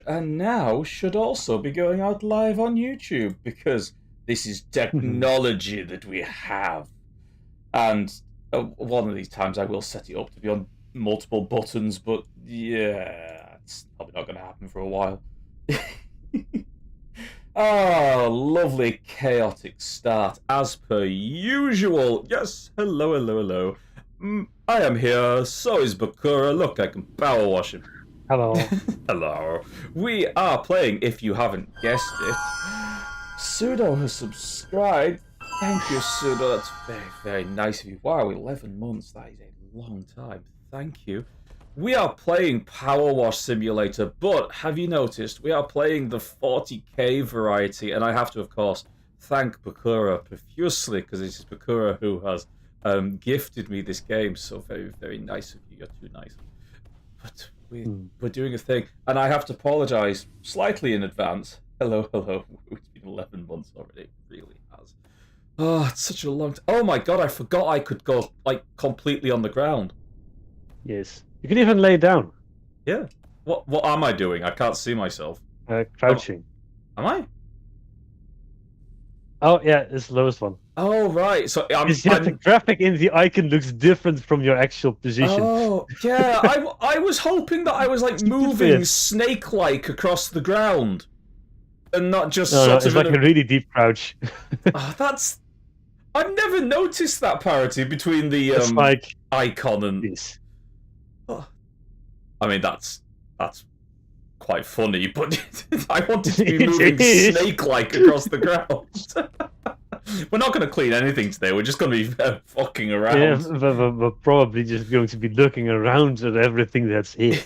and now should also be going out live on YouTube because this is technology that we have. And one of these times I will set it up to be on multiple buttons, but yeah, it's probably not going to happen for a while. Oh, lovely chaotic start, as per usual. Yes, hello, hello, hello. I am here, so is Bakura. Look, I can power wash him. Hello. Hello. We are playing, if you haven't guessed it. Pseudo has subscribed. Thank you, Pseudo. That's very, very nice of you. Wow, 11 months. That is a long time. Thank you. We are playing PowerWash Simulator, but have you noticed we are playing the 40k variety? And I have to, of course, thank Bakura profusely because it's Bakura who has gifted me this game. So very, very nice of you. You're too nice. But we're doing a thing, and I have to apologise slightly in advance. Hello, hello. It's been 11 months already. It really has. Oh, it's such a long time. Oh my god, I forgot I could go like completely on the ground. Yes. You can even lay down. Yeah. What am I doing? I can't see myself. Crouching. Am I? Oh, yeah, it's the lowest one. Oh, right. So the graphic in the icon looks different from your actual position. Oh, yeah. I was hoping that I was like moving snake-like across the ground. And not just it's like a really deep crouch. Oh, that's... I've never noticed that parity between the like icon and... this. I mean, that's quite funny, but I wanted to be moving snake-like across the ground. We're not going to clean anything today. We're just going to be fucking around. Yeah, we're probably just going to be looking around at everything that's here.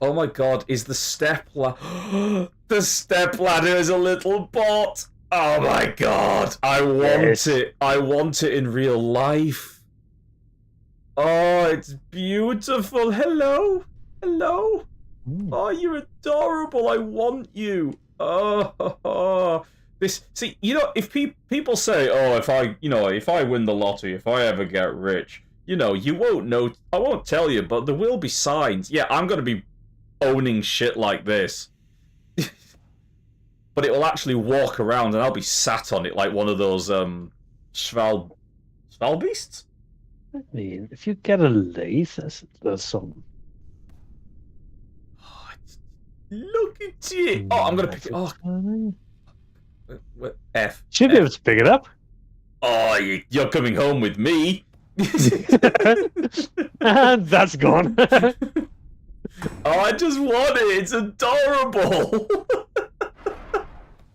Oh my god, is the step ladder... The step ladder is a little bot! Oh my god, I want it. I want it in real life. Oh, it's beautiful. Hello. Hello. Oh, you're adorable. I want you. Oh, this. See, you know, if people say, "Oh, if I win the lottery, if I ever get rich, you won't know. I won't tell you, but there will be signs." Yeah, I'm gonna be owning shit like this, but it will actually walk around, and I'll be sat on it like one of those Schwal beasts. I mean, if you get a lathe, there's some. Oh, look at it! Oh, I'm gonna pick it. Oh, F. Should be able to pick it up. Oh, you're coming home with me. And that's gone. Oh, I just want it. It's adorable.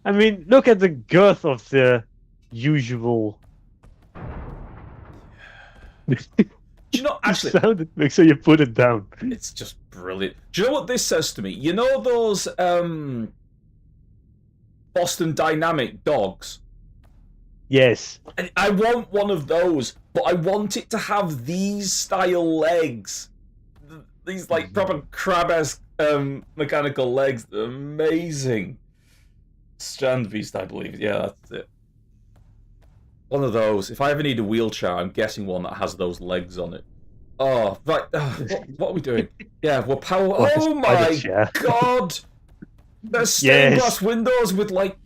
I mean, look at the girth of the usual. Do you know, actually, sound it makes sure you put it down. It's just brilliant. Do you know what this says to me? You know those Boston Dynamic dogs? Yes. I want one of those, but I want it to have these style legs. These like proper crab-esque mechanical legs. They're amazing. Strand Beast, I believe. Yeah, that's it. One of those. If I ever need a wheelchair, I'm getting one that has those legs on it. Oh, right. What are we doing? Yeah, we're power... Oh my god! There's stained glass windows with, like...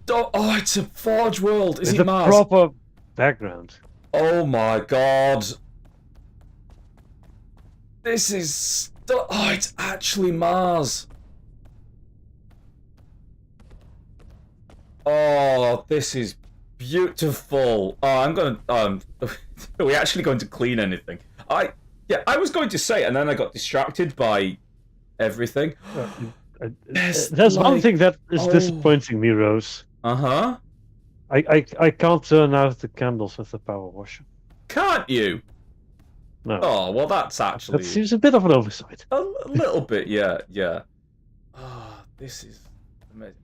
Oh, it's a Forge world. Is it Mars? It's a proper background. Oh my god. This is... Oh, it's actually Mars. Oh, this is... beautiful. Oh, I'm gonna. Are we actually going to clean anything? I was going to say, and then I got distracted by everything. There's one thing that is disappointing me, Rose. Uh-huh. I can't turn out the candles with the power washer. Can't you? No. Oh, well, that's actually... That seems a bit of an oversight. A little bit, yeah. Oh, this is amazing.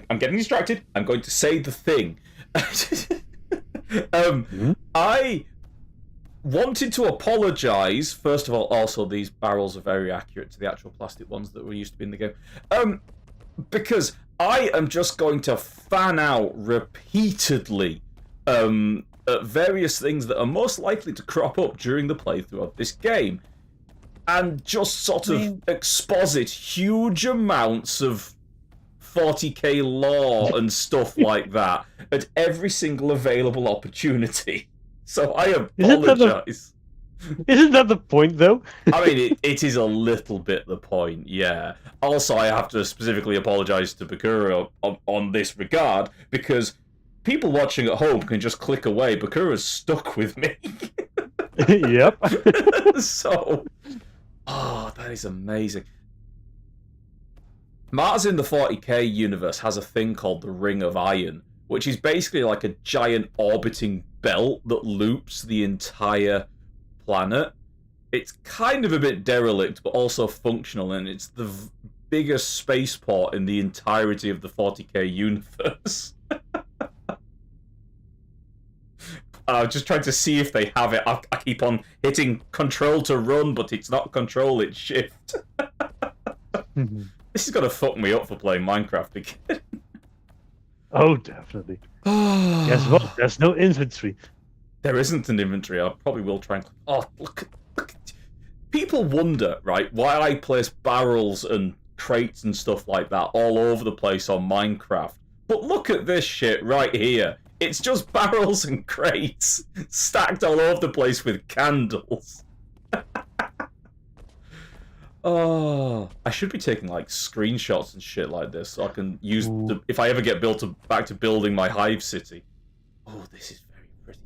I'm getting distracted. I'm going to say the thing. I wanted to apologise. First of all, also, these barrels are very accurate to the actual plastic ones that were used to be in the game. Because I am just going to fan out repeatedly at various things that are most likely to crop up during the playthrough of this game. and just sort of exposit huge amounts of 40k lore and stuff like that at every single available opportunity. So I apologise. Isn't that the point, though? I mean, it is a little bit the point, yeah. Also, I have to specifically apologise to Bakura on this regard, because people watching at home can just click away. Bakura's stuck with me. Yep. So, that is amazing. Mars in the 40k universe has a thing called the Ring of Iron, which is basically like a giant orbiting belt that loops the entire planet. It's kind of a bit derelict, but also functional, and it's the biggest spaceport in the entirety of the 40k universe. I'm just trying to see if they have it. I keep on hitting control to run, but it's not control, it's shift. This is going to fuck me up for playing Minecraft again. Oh, definitely. Guess what? There's no inventory. There isn't an inventory. I probably will try and... Oh, look at... People wonder, right, why I place barrels and crates and stuff like that all over the place on Minecraft. But look at this shit right here. It's just barrels and crates stacked all over the place with candles. Oh, I should be taking like screenshots and shit like this so I can use the, if I ever get back to building my hive city. Oh, this is very pretty.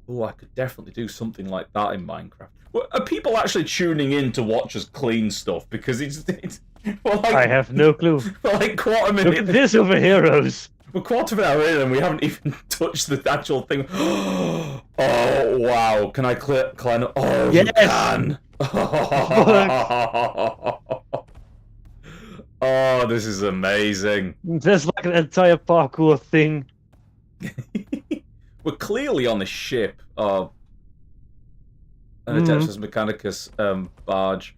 Oh, I could definitely do something like that in Minecraft. Well, are people actually tuning in to watch us clean stuff? Because it's well, like, I have no clue. Well, like quarter minute. Look at this over heroes. We're quarter of an hour in and we haven't even touched the actual thing. Oh wow! Can I climb? Oh, yes. You can. Oh, this is amazing. There's like an entire parkour thing. We're clearly on a ship. An Adeptus Mechanicus barge.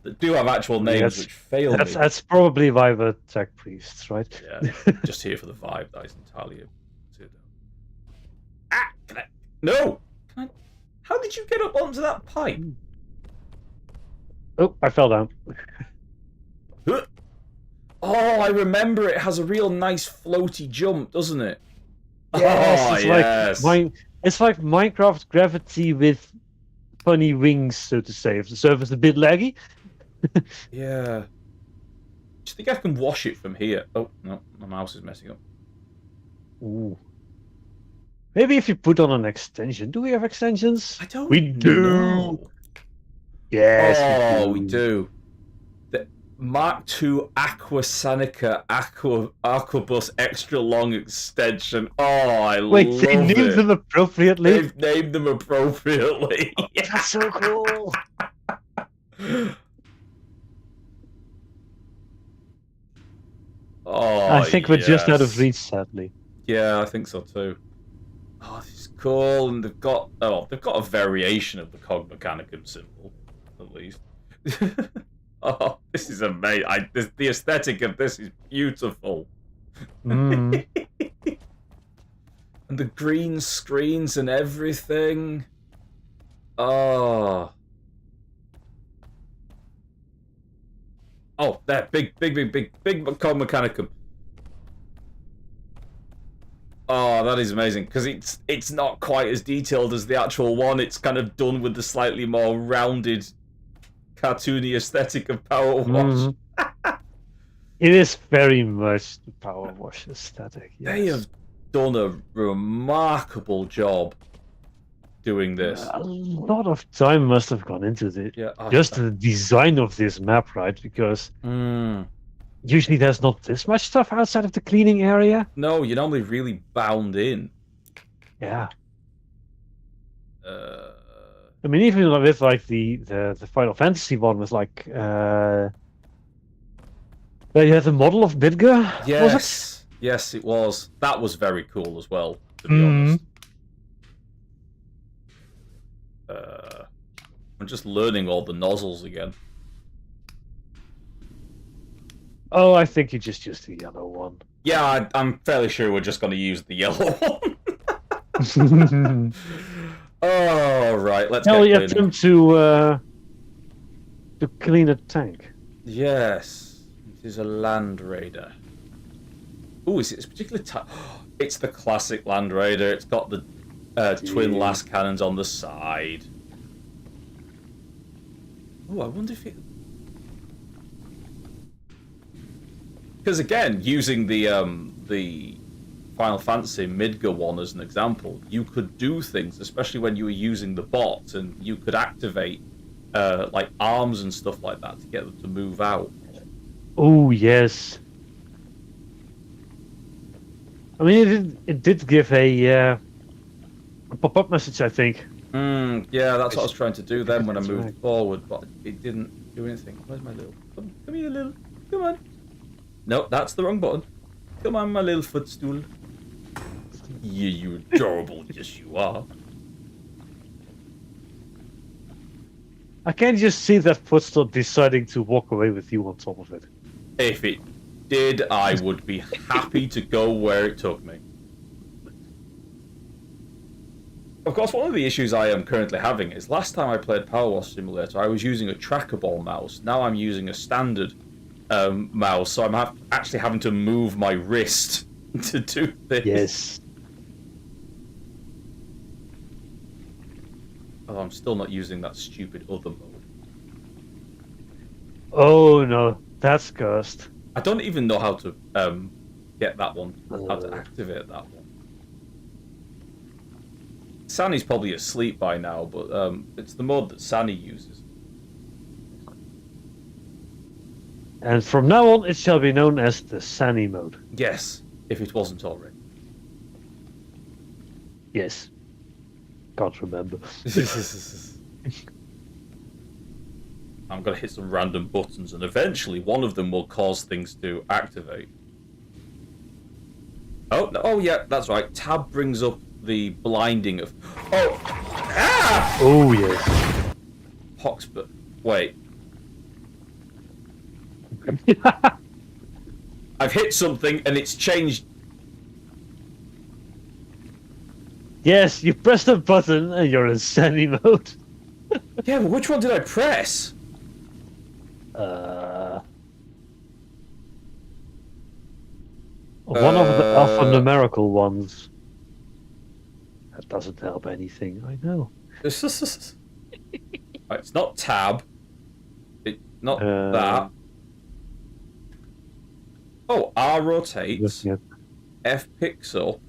That do have actual names which fail me. That's probably why the tech priests, right? Yeah, just here for the vibe. That is entirely it. Ah! No! How did you get up onto that pipe? Oh, I fell down. Oh, I remember it has a real nice floaty jump, doesn't it? Yes, it's like Minecraft gravity with funny wings, so to say. If the surface is a bit laggy. Yeah. Do you think I can wash it from here? Oh, no, my mouse is messing up. Ooh. Maybe if you put on an extension. Do we have extensions? I don't We do. know. Yes, we do. The Mark II Aquasanica Aquabus extra long extension. Oh, I love it. Wait, they named them appropriately? They've named them appropriately. Oh, that's so cool. I think we're just out of reach, sadly. Yeah, I think so too. Oh, this is cool, and they've got a variation of the Cog Mechanicum symbol, at least. Oh, this is amazing! The aesthetic of this is beautiful. And the green screens and everything. Oh, there, big Cog Mechanicum. Oh, that is amazing, because it's not quite as detailed as the actual one. It's kind of done with the slightly more rounded, cartoony aesthetic of PowerWash. It is very much the PowerWash aesthetic. Yes. They have done a remarkable job doing this. A lot of time must have gone into it. Yeah, just the design of this map, right? Because usually there's not this much stuff outside of the cleaning area. No, you're normally really bound in. Yeah. I mean, even with like the Final Fantasy one was like where you had the model of Midgar. Yes, was it? Yes, it was. That was very cool as well, to be honest. I'm just learning all the nozzles again. Oh, I think you just used the yellow one. Yeah, I'm fairly sure we're just going to use the yellow one. Oh, right. Let's Tell get you cleaning. him to clean a tank. Yes, it is a Land Raider. Oh, is it a particular type? It's the classic Land Raider. It's got the twin las cannons on the side. Oh, I wonder if it... Because again, using the Final Fantasy Midgar one as an example, you could do things, especially when you were using the bot, and you could activate like arms and stuff like that to get them to move out. Oh yes. I mean, it did give a pop-up message, I think. Yeah, that's what I was trying to do then when I That's moved right. forward, but it didn't do anything. Where's my little... Come here, little... Come on. No, that's the wrong button. Come on, my little footstool. Yeah, you adorable. Yes, you are. I can just see that footstool deciding to walk away with you on top of it. If it did, I would be happy to go where it took me. Of course, one of the issues I am currently having is last time I played PowerWash Simulator, I was using a trackable mouse. Now I'm using a standard mouse, so I'm actually having to move my wrist to do this. Yes. Oh, I'm still not using that stupid other mode. Oh no, that's cursed. I don't even know how to get that one, how to activate that one. Sanny's probably asleep by now, but it's the mode that Sanny uses. And from now on, it shall be known as the Sunny mode. Yes, if it wasn't already. Yes. Can't remember. I'm going to hit some random buttons, and eventually one of them will cause things to activate. Oh, no, oh yeah, that's right. Tab brings up the blinding of... Oh! Ah! Oh yes. Pox, but... Wait. I've hit something, and it's changed... Yes, you pressed a button and you're in Sunny mode. Yeah, but which one did I press? One of the alphanumerical ones. That doesn't help anything, I know. Right, it's not tab. Not that. Oh, R rotates. Looking at- F pixel.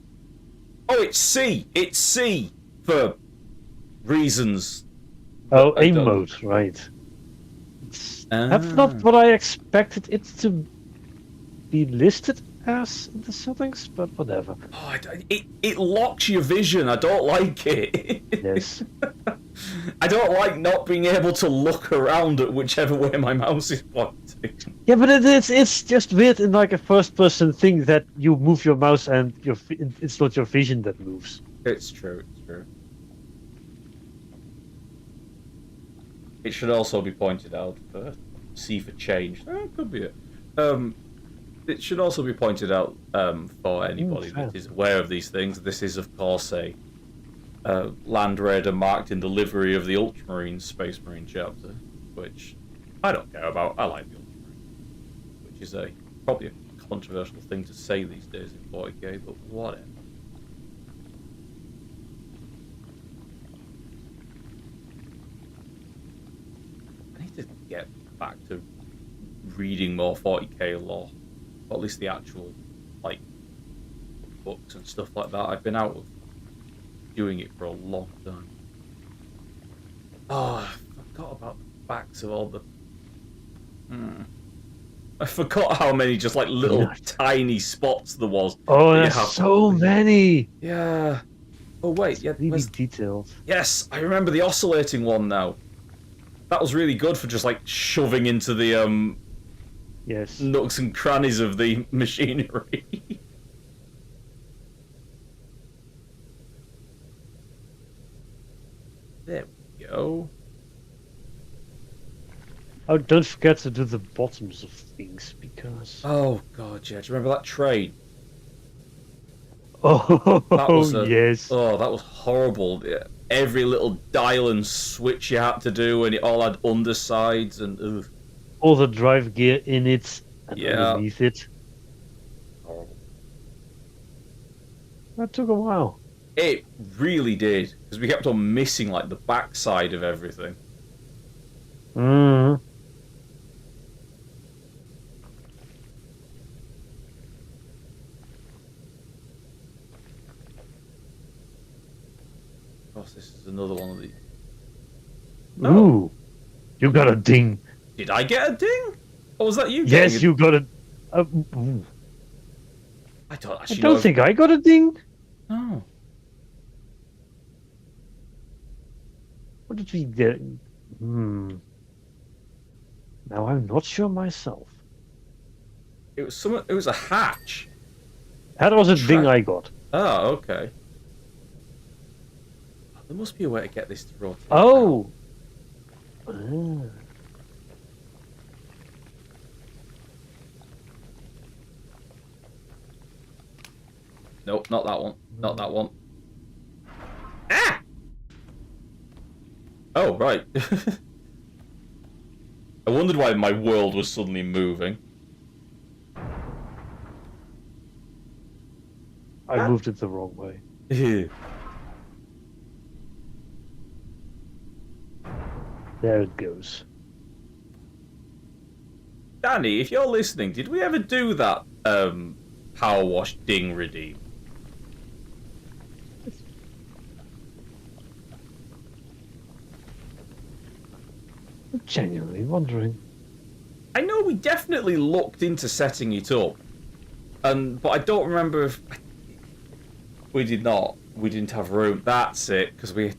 Oh, it's C. It's C for reasons. Oh, I aim don't- mode, right. That's not what I expected it to be listed as in the settings, but whatever. Oh, it locks your vision. I don't like it. Yes. I don't like not being able to look around at whichever way my mouse is pointing. Yeah, but it's just weird in like a first-person thing that you move your mouse and it's not your vision that moves. It's true. It's true. It should also be pointed out for C for change. Could be it. It should also be pointed out for anybody that is aware of these things. This is, of course, a Land Raider marked in the livery of the Ultramarine Space Marine chapter, which I don't care about. I like the Ultramarine, which is probably a controversial thing to say these days in 40k, but whatever. I need to get back to reading more 40k lore, or at least the actual like books and stuff like that. I've been out of doing it for a long time. Oh, I forgot about the backs of all the... I forgot how many just like little tiny spots there was. Oh, that you there's have so to... many! Yeah. Oh wait, yeah. Really detailed. Yes, I remember the oscillating one now. That was really good for just like shoving into the Yes. nooks and crannies of the machinery. There we go. Oh, don't forget to do the bottoms of things because. Oh god, yeah. Do you remember that train? Oh, That was yes. Oh, that was horrible. Yeah. every little dial and switch you had to do, and it all had undersides and ugh. All the drive gear in it and Yeah. underneath it. Horrible. That took a while. It really did, because we kept on missing like the backside of everything. Mm. Gosh, this is another one of these. Ooh, you got a ding. Did I get a ding? Or was that you? Yes, getting you got a. Ooh. I don't I actually don't know. think I got a ding. No. What did we get? Now I'm not sure myself. It was some. It was a hatch. That was a ding I got. Oh, okay. There must be a way to get this to rotate. Oh. Nope, not that one. Not that one. Ah! Oh, right. I wondered why my world was suddenly moving. I moved it the wrong way. There it goes. Danny, if you're listening, did we ever do that PowerWash ding redeem? I'm genuinely wondering. I know we definitely looked into setting it up, but I don't remember if we did not. We didn't have room. That's it, because we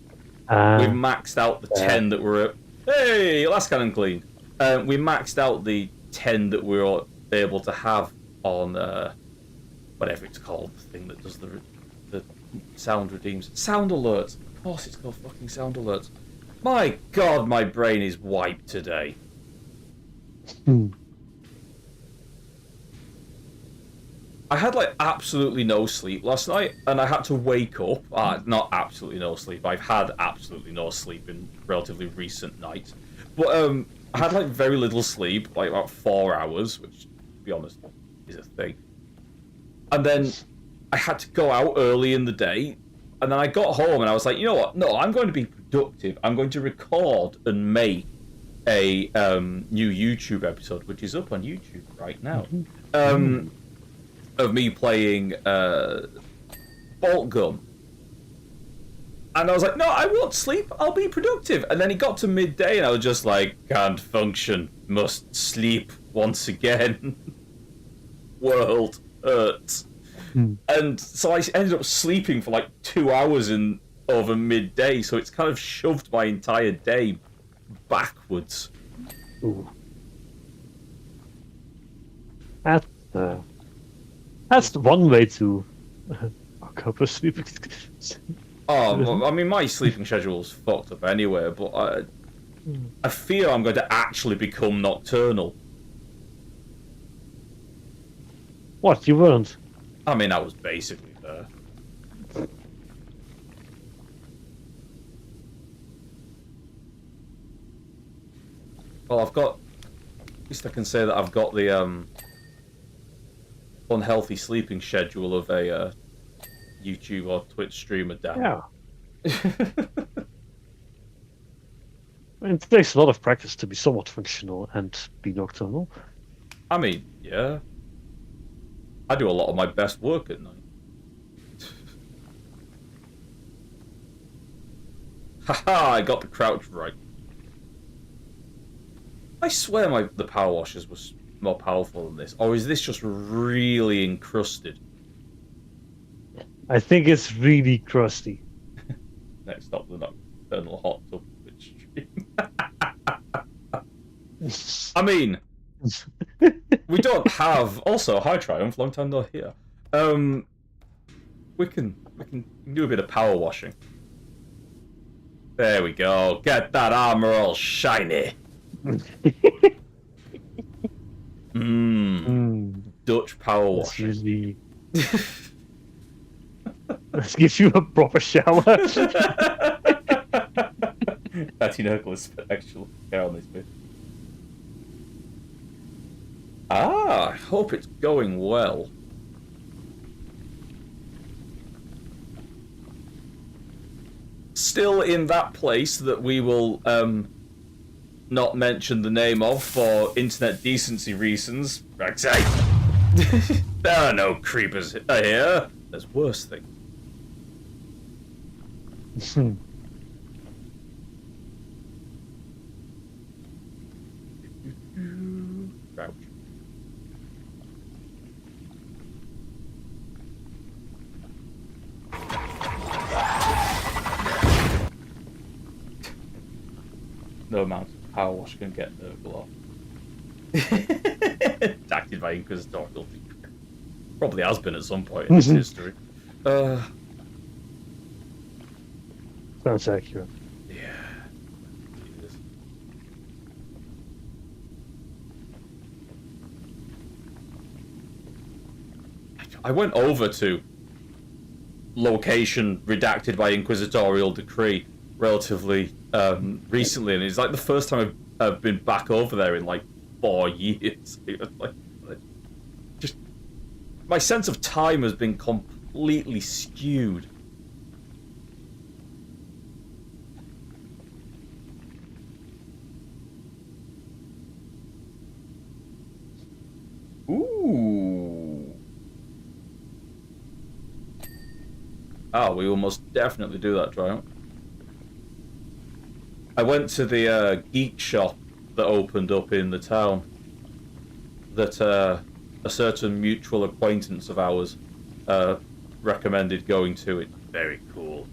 maxed out the 10 that were. Hey, last cannon clean. We maxed out the 10 that we were able to have on whatever it's called, the thing that does the sound redeems. Sound alerts. Of course, it's called fucking sound alerts. My God, my brain is wiped today. I had like absolutely no sleep last night, and I had to wake up. Not absolutely no sleep. I've had absolutely no sleep in relatively recent nights, but I had like very little sleep, like about 4 hours, which, to be honest, is a thing. And then I had to go out early in the day, and then I got home and I was like, you know what? No, I'm going to be productive. I'm going to record and make a new YouTube episode, which is up on YouTube right now. Of me playing bolt gun, and I was like, no, I won't sleep, I'll be productive. And then it got to midday and I was just like, can't function, must sleep once again. World hurts. And so I ended up sleeping for like 2 hours over midday, so it's kind of shoved my entire day backwards. Ooh. That's one way to cope with sleeping. Oh, I mean, my sleeping schedule's fucked up anyway, but I fear I'm going to actually become nocturnal. What, you weren't? I mean, I was basically there. Well, I've got... At least I can say that I've got the unhealthy sleeping schedule of a YouTube or Twitch streamer down. Yeah. I mean, it takes a lot of practice to be somewhat functional and be nocturnal. I mean, yeah. I do a lot of my best work at night. Haha, I got the crouch right. I swear the power washers was more powerful than this. Or is this just really encrusted? I think it's really crusty. Next up, the nocturnal hot tub Twitch stream. I mean, we don't have... Also, hi Triumph, long time no here. We can do a bit of power washing. There we go. Get that armor all shiny. Dutch power washing. Really... Let's give you a proper shower. Anti-Nicholas actual care on this bit. I hope it's going well. Still in that place that we will not mention the name of for internet decency reasons. Right, there are no creepers here. There's worse things. Crouch. No amount of PowerWash can get Nurgle off. Acted by Inquisitorial. Probably has been at some point in its history. Sounds accurate. Yeah. Jesus. I went over to location redacted by Inquisitorial decree relatively recently, and it's like the first time I've been back over there in like 4 years. Like, just my sense of time has been completely skewed. Ooh. Oh, we will most definitely do that, Triumph. I went to the geek shop that opened up in the town that a certain mutual acquaintance of ours recommended going to. It's very cool.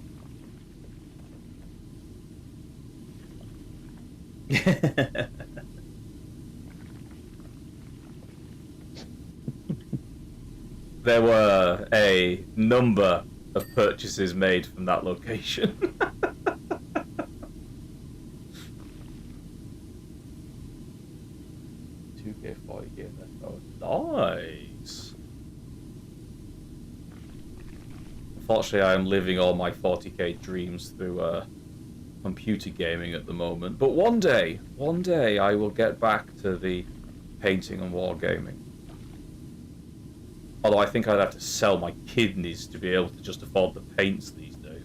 There were a number of purchases made from that location. 2K, 40K, oh, nice. Unfortunately, I am living all my 40K dreams through computer gaming at the moment. But one day, I will get back to the painting and wargaming. Although I think I'd have to sell my kidneys to be able to just afford the paints these days.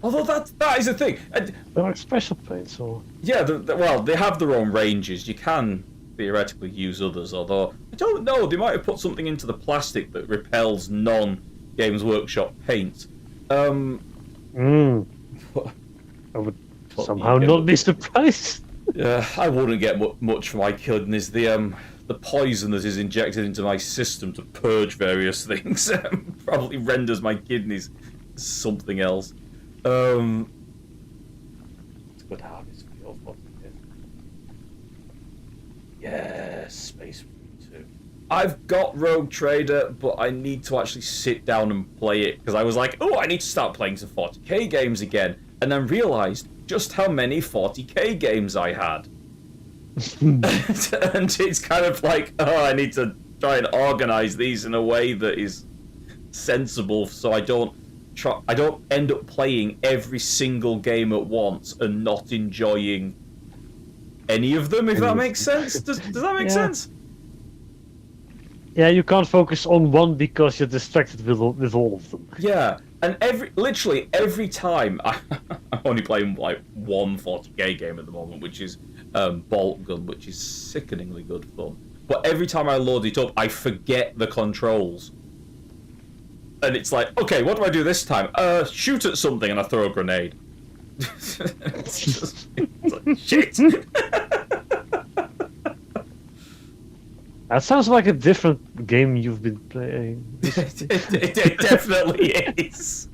Although that is the thing. There are special paints, or yeah, well, they have their own ranges. You can theoretically use others, although I don't know. They might have put something into the plastic that repels non-Games Workshop paint. I would somehow not be surprised. Yeah, I wouldn't get much for my kidneys. The poison that is injected into my system to purge various things probably renders my kidneys something else. It's good harvest field. Yes, Space Marine 2. I've got Rogue Trader, but I need to actually sit down and play it because I was like, oh, I need to start playing some 40k games again, and then realised just how many 40k games I had. And it's kind of like, oh, I need to try and organise these in a way that is sensible, so I don't end up playing every single game at once and not enjoying any of them, if that makes sense. Does that make sense? Yeah, you can't focus on one because you're distracted with all of them. Yeah, and literally every time I'm only playing like one 40k game at the moment, which is Bolt Gun, which is sickeningly good fun. But every time I load it up, I forget the controls. And it's like, okay, what do I do this time? Shoot at something, and I throw a grenade. it's like, shit. That sounds like a different game you've been playing. It definitely is.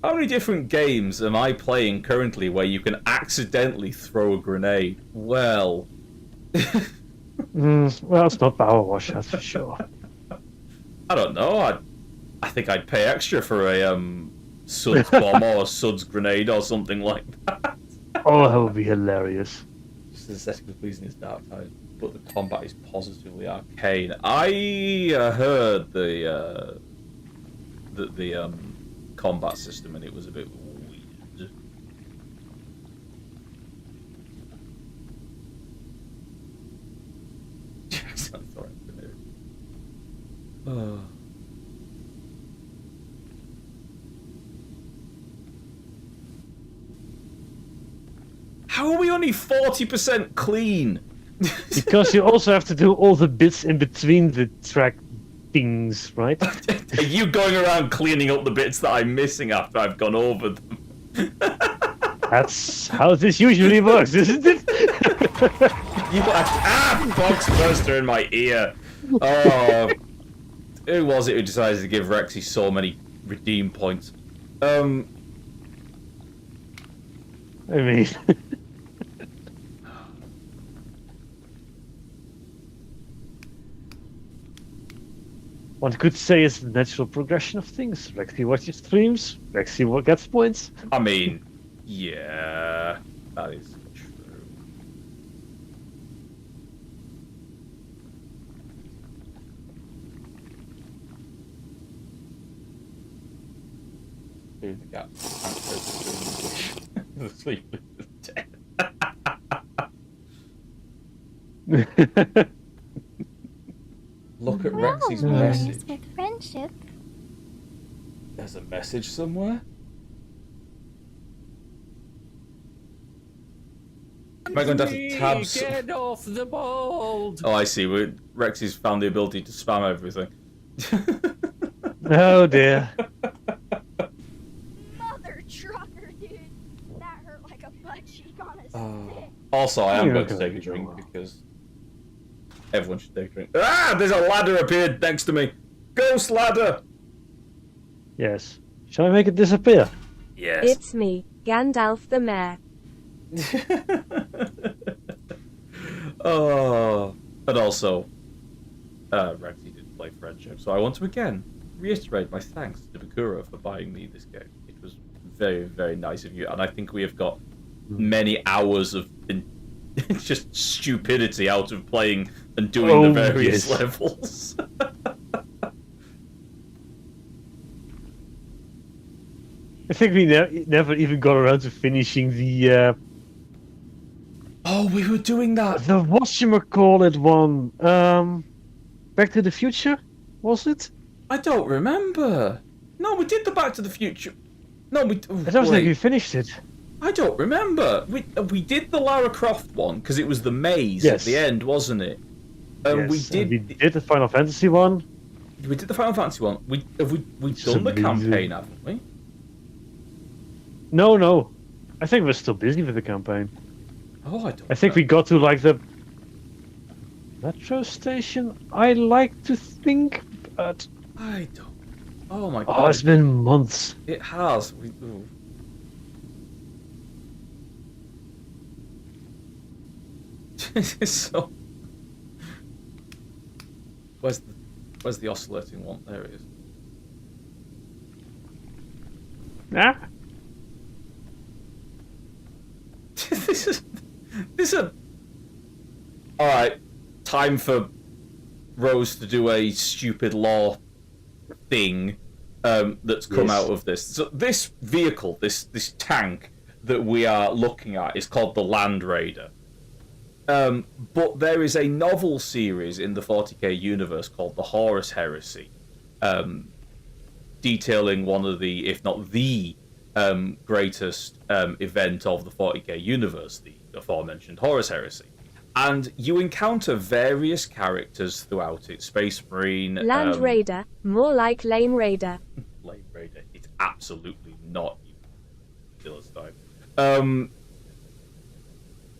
How many different games am I playing currently where you can accidentally throw a grenade? Well... well, it's not PowerWash, that's for sure. I don't know. I think I'd pay extra for a Suds bomb or a Suds grenade or something like that. Oh, that would be hilarious. The aesthetic was pleasing its dark side, but the combat is positively arcane. I heard the combat system, and it was a bit weird. How are we only 40% clean? Because you also have to do all the bits in between the track things, right? Are you going around cleaning up the bits that I'm missing after I've gone over them? That's how this usually works, isn't it? You box buster in my ear. Oh, who was it who decided to give Rexy so many redeem points? I mean, one could say it's the natural progression of things. Rexy watches streams, Rexy gets points. I mean, yeah, that is true. Through the gap. The sleep with the dead. Look at Rexy's message. With friendship. There's a message somewhere. Am I going to have to tab? Get off the mould! Oh, I see. Rexy's found the ability to spam everything. Oh dear. Mother trucker, dude. That hurt like a butt cheek on a stick. Also, I am You're going to okay. take a drink because everyone should take a drink. Ah, there's a ladder appeared next to me. Ghost ladder. Yes. Shall I make it disappear? Yes. It's me, Gandalf the Mayor. Oh, but also, Rexy did play friendship, so I want to again reiterate my thanks to Bakura for buying me this game. It was very, very nice of you, and I think we have got many hours of just stupidity out of playing and doing the various levels. I think we never even got around to finishing the Oh, we were doing that. the whatchamacallit one. Back to the Future, was it? I don't remember. No, we did the Back to the Future. No, we. Oh, I don't think wait. we finished it. I don't remember. We did the Lara Croft one because it was the maze Yes. at the end, wasn't it? Yes, We and did. we did the Final Fantasy one. We did the Final Fantasy one. We It's done the amazing. campaign, haven't we? No. I think we're still busy with the campaign. Oh, I don't. I think we got to like the metro station. I like to think, but I don't. Oh my oh, god! it's been months. It has. Ooh. It's so. Where's the oscillating one? There it is. Ah, this is a. All right, time for Rose to do a stupid law thing that's come Yes. out of this. So this vehicle, this tank that we are looking at, is called the Land Raider. But there is a novel series in the 40k universe called the Horus Heresy, detailing one of the, if not the greatest event of the 40k universe, the aforementioned Horus Heresy. And you encounter various characters throughout it. Space Marine... Land Raider, more like Lame Raider. Lame Raider. It's absolutely not, you Philistine.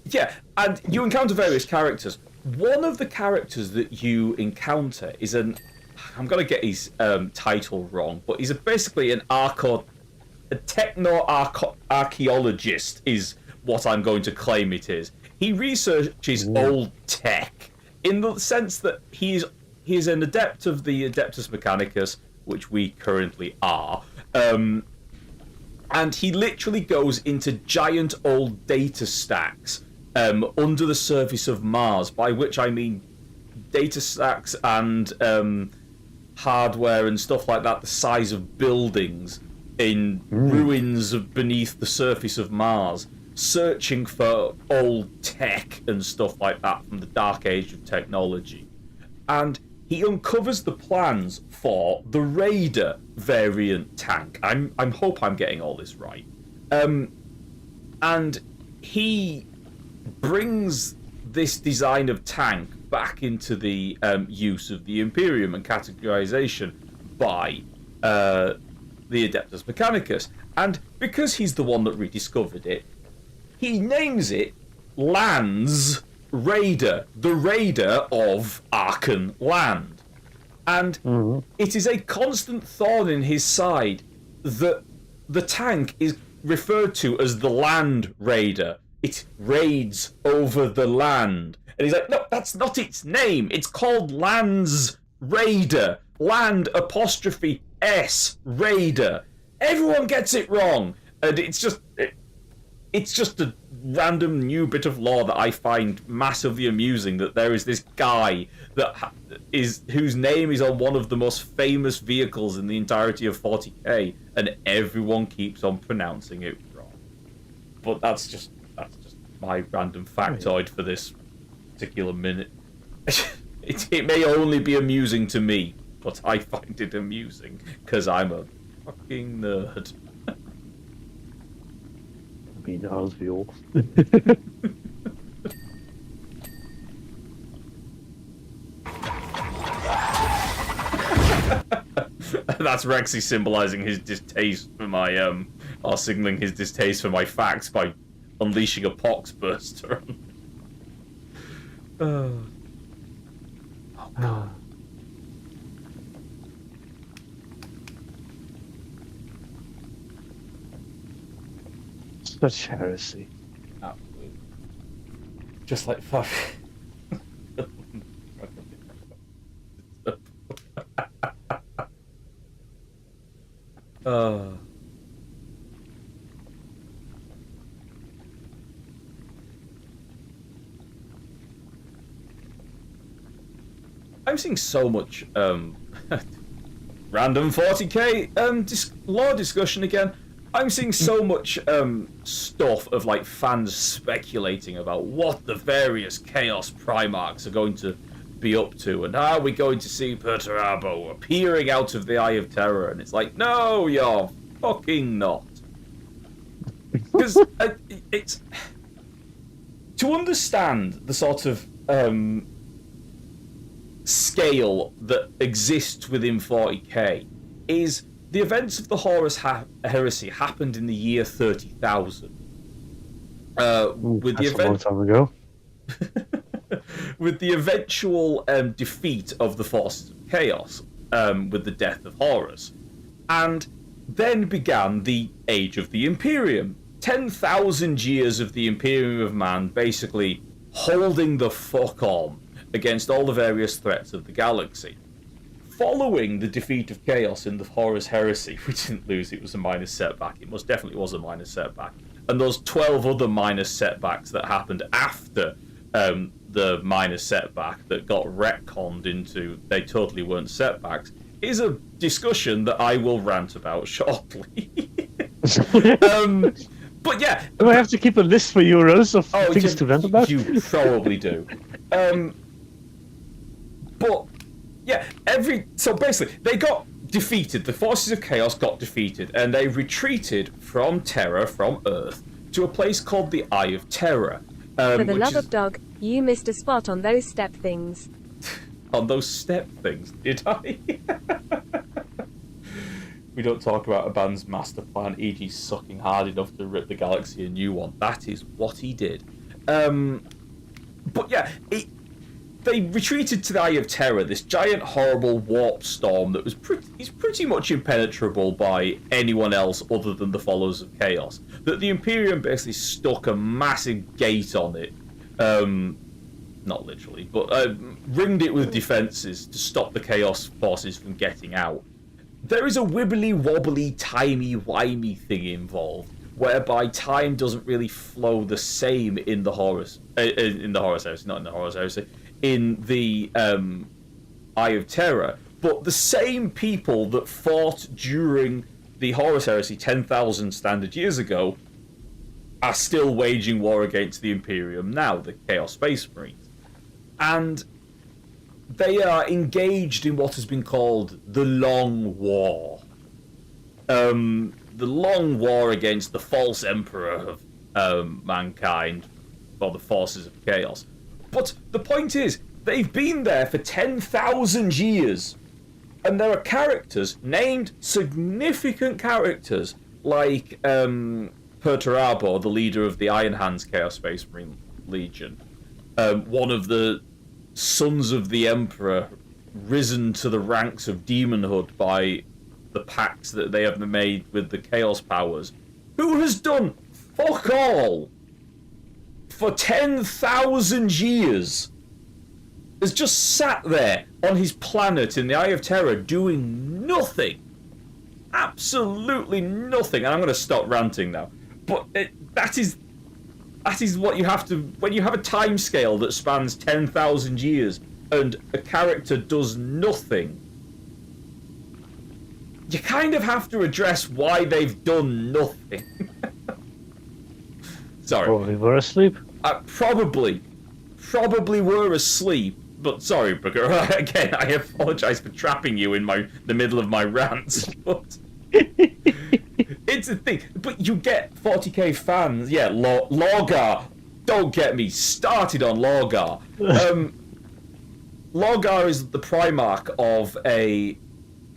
Yeah, and you encounter various characters. One of the characters that you encounter is an... I'm going to get his title wrong, but he's basically a techno-archaeologist is what I'm going to claim it is. He researches old tech in the sense that he is an adept of the Adeptus Mechanicus, which we currently are. And he literally goes into giant old data stacks under the surface of Mars, by which I mean data stacks and hardware and stuff like that the size of buildings in ruins beneath the surface of Mars, searching for old tech and stuff like that from the dark age of technology. And he uncovers the plans for the Raider variant tank. I hope I'm getting all this right. And he brings this design of tank back into the use of the Imperium and categorization by the Adeptus Mechanicus. And because he's the one that rediscovered it, he names it Land's Raider, the Raider of Arkan Land. And it is a constant thorn in his side that the tank is referred to as the Land Raider. It raids over the land. And he's like, no, that's not its name. It's called Land's Raider. Land apostrophe S Raider. Everyone gets it wrong. And it's just a random new bit of lore that I find massively amusing, that there is this guy that whose name is on one of the most famous vehicles in the entirety of 40k, and everyone keeps on pronouncing it wrong. But that's just my random factoid for this particular minute. It may only be amusing to me, but I find it amusing because I'm a fucking nerd. I mean, as we all. That's Rexy symbolizing his distaste for my or signaling his distaste for my facts by unleashing a pox burster. Oh god. Such heresy. Absolutely. Just like fuck. I'm seeing so much random 40k lore discussion again. I'm seeing so much stuff of like fans speculating about what the various Chaos Primarchs are going to be up to, and are we going to see Perturabo appearing out of the Eye of Terror? And it's like, no, you're fucking not. Because it's to understand the sort of scale that exists within 40k is the events of the Horus Heresy happened in the year 30,000. With the event, a long time ago. with the eventual defeat of the forces of Chaos, with the death of Horus, and then began the Age of the Imperium. 10,000 years of the Imperium of Man basically holding the fuck on against all the various threats of the galaxy. Following the defeat of Chaos in the Horus Heresy, we didn't lose, it was a minor setback. It most definitely was a minor setback. And those 12 other minor setbacks that happened after the minor setback that got retconned into they totally weren't setbacks is a discussion that I will rant about shortly. But yeah. Do I have to keep a list for Euros of things to rant about? You probably do. But yeah, so basically they got defeated. The forces of Chaos got defeated, and they retreated from Terra, from Earth, to a place called the Eye of Terror. For the love of dog, you missed a spot on those step things. On those step things, did I? We don't talk about a band's master plan, e.g. sucking hard enough to rip the galaxy a new one. That is what he did. But yeah, they retreated to the Eye of Terror, this giant, horrible warp storm that was pretty much impenetrable by anyone else other than the followers of Chaos. That the Imperium basically stuck a massive gate on it, not literally, but ringed it with defences to stop the Chaos forces from getting out. There is a wibbly-wobbly, timey-wimey thing involved, whereby time doesn't really flow the same in the Horus Heresy, not in the Horus Heresy, in the Eye of Terror. But the same people that fought during the Horus Heresy 10,000 standard years ago are still waging war against the Imperium now, the Chaos Space Marines. And they are engaged in what has been called the Long War. The Long War against the false Emperor of mankind, or the forces of chaos. But the point is, they've been there for 10,000 years. And there are characters, named significant characters, like Perturabo, the leader of the Iron Hands Chaos Space Marine Legion. One of the sons of the Emperor, risen to the ranks of demonhood by the pacts that they have made with the Chaos Powers, who has done fuck all for 10,000 years. Has just sat there on his planet in the Eye of Terror doing nothing. Absolutely nothing. And I'm going to stop ranting now. But that is what you have to... When you have a time scale that spans 10,000 years and a character does nothing, you kind of have to address why they've done nothing. Sorry. Probably were asleep. Probably were asleep. But sorry, Bakura, again, I apologise for trapping you in the middle of my rants, but it's a thing. But you get 40k fans, yeah, Lorgar, don't get me started on Lorgar. Lorgar is the Primarch of a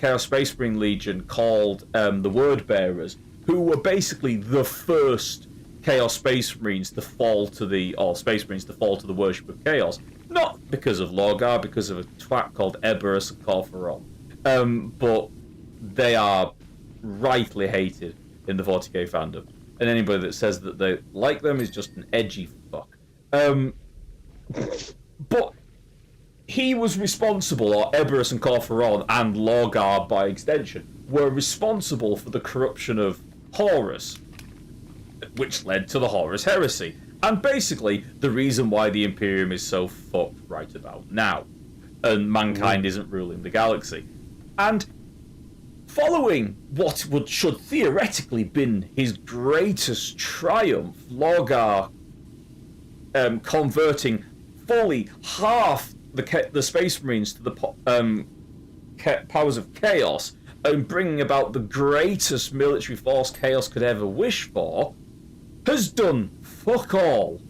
Chaos Space Marine Legion called the Word Bearers, who were basically the first Chaos Space Marines to fall to the worship of Chaos. Not because of Lorgar, because of a twat called Eberus and Corphoron. But they are rightly hated in the 40k fandom. And anybody that says that they like them is just an edgy fuck. But he was responsible, or Eberus and Corphoron, and Lorgar by extension, were responsible for the corruption of Horus, which led to the Horus Heresy. And basically, the reason why the Imperium is so fucked right about now. And mankind isn't ruling the galaxy. And following what should theoretically been his greatest triumph, Lorgar converting fully half the Space Marines to the powers of Chaos, and bringing about the greatest military force Chaos could ever wish for, has done fuck all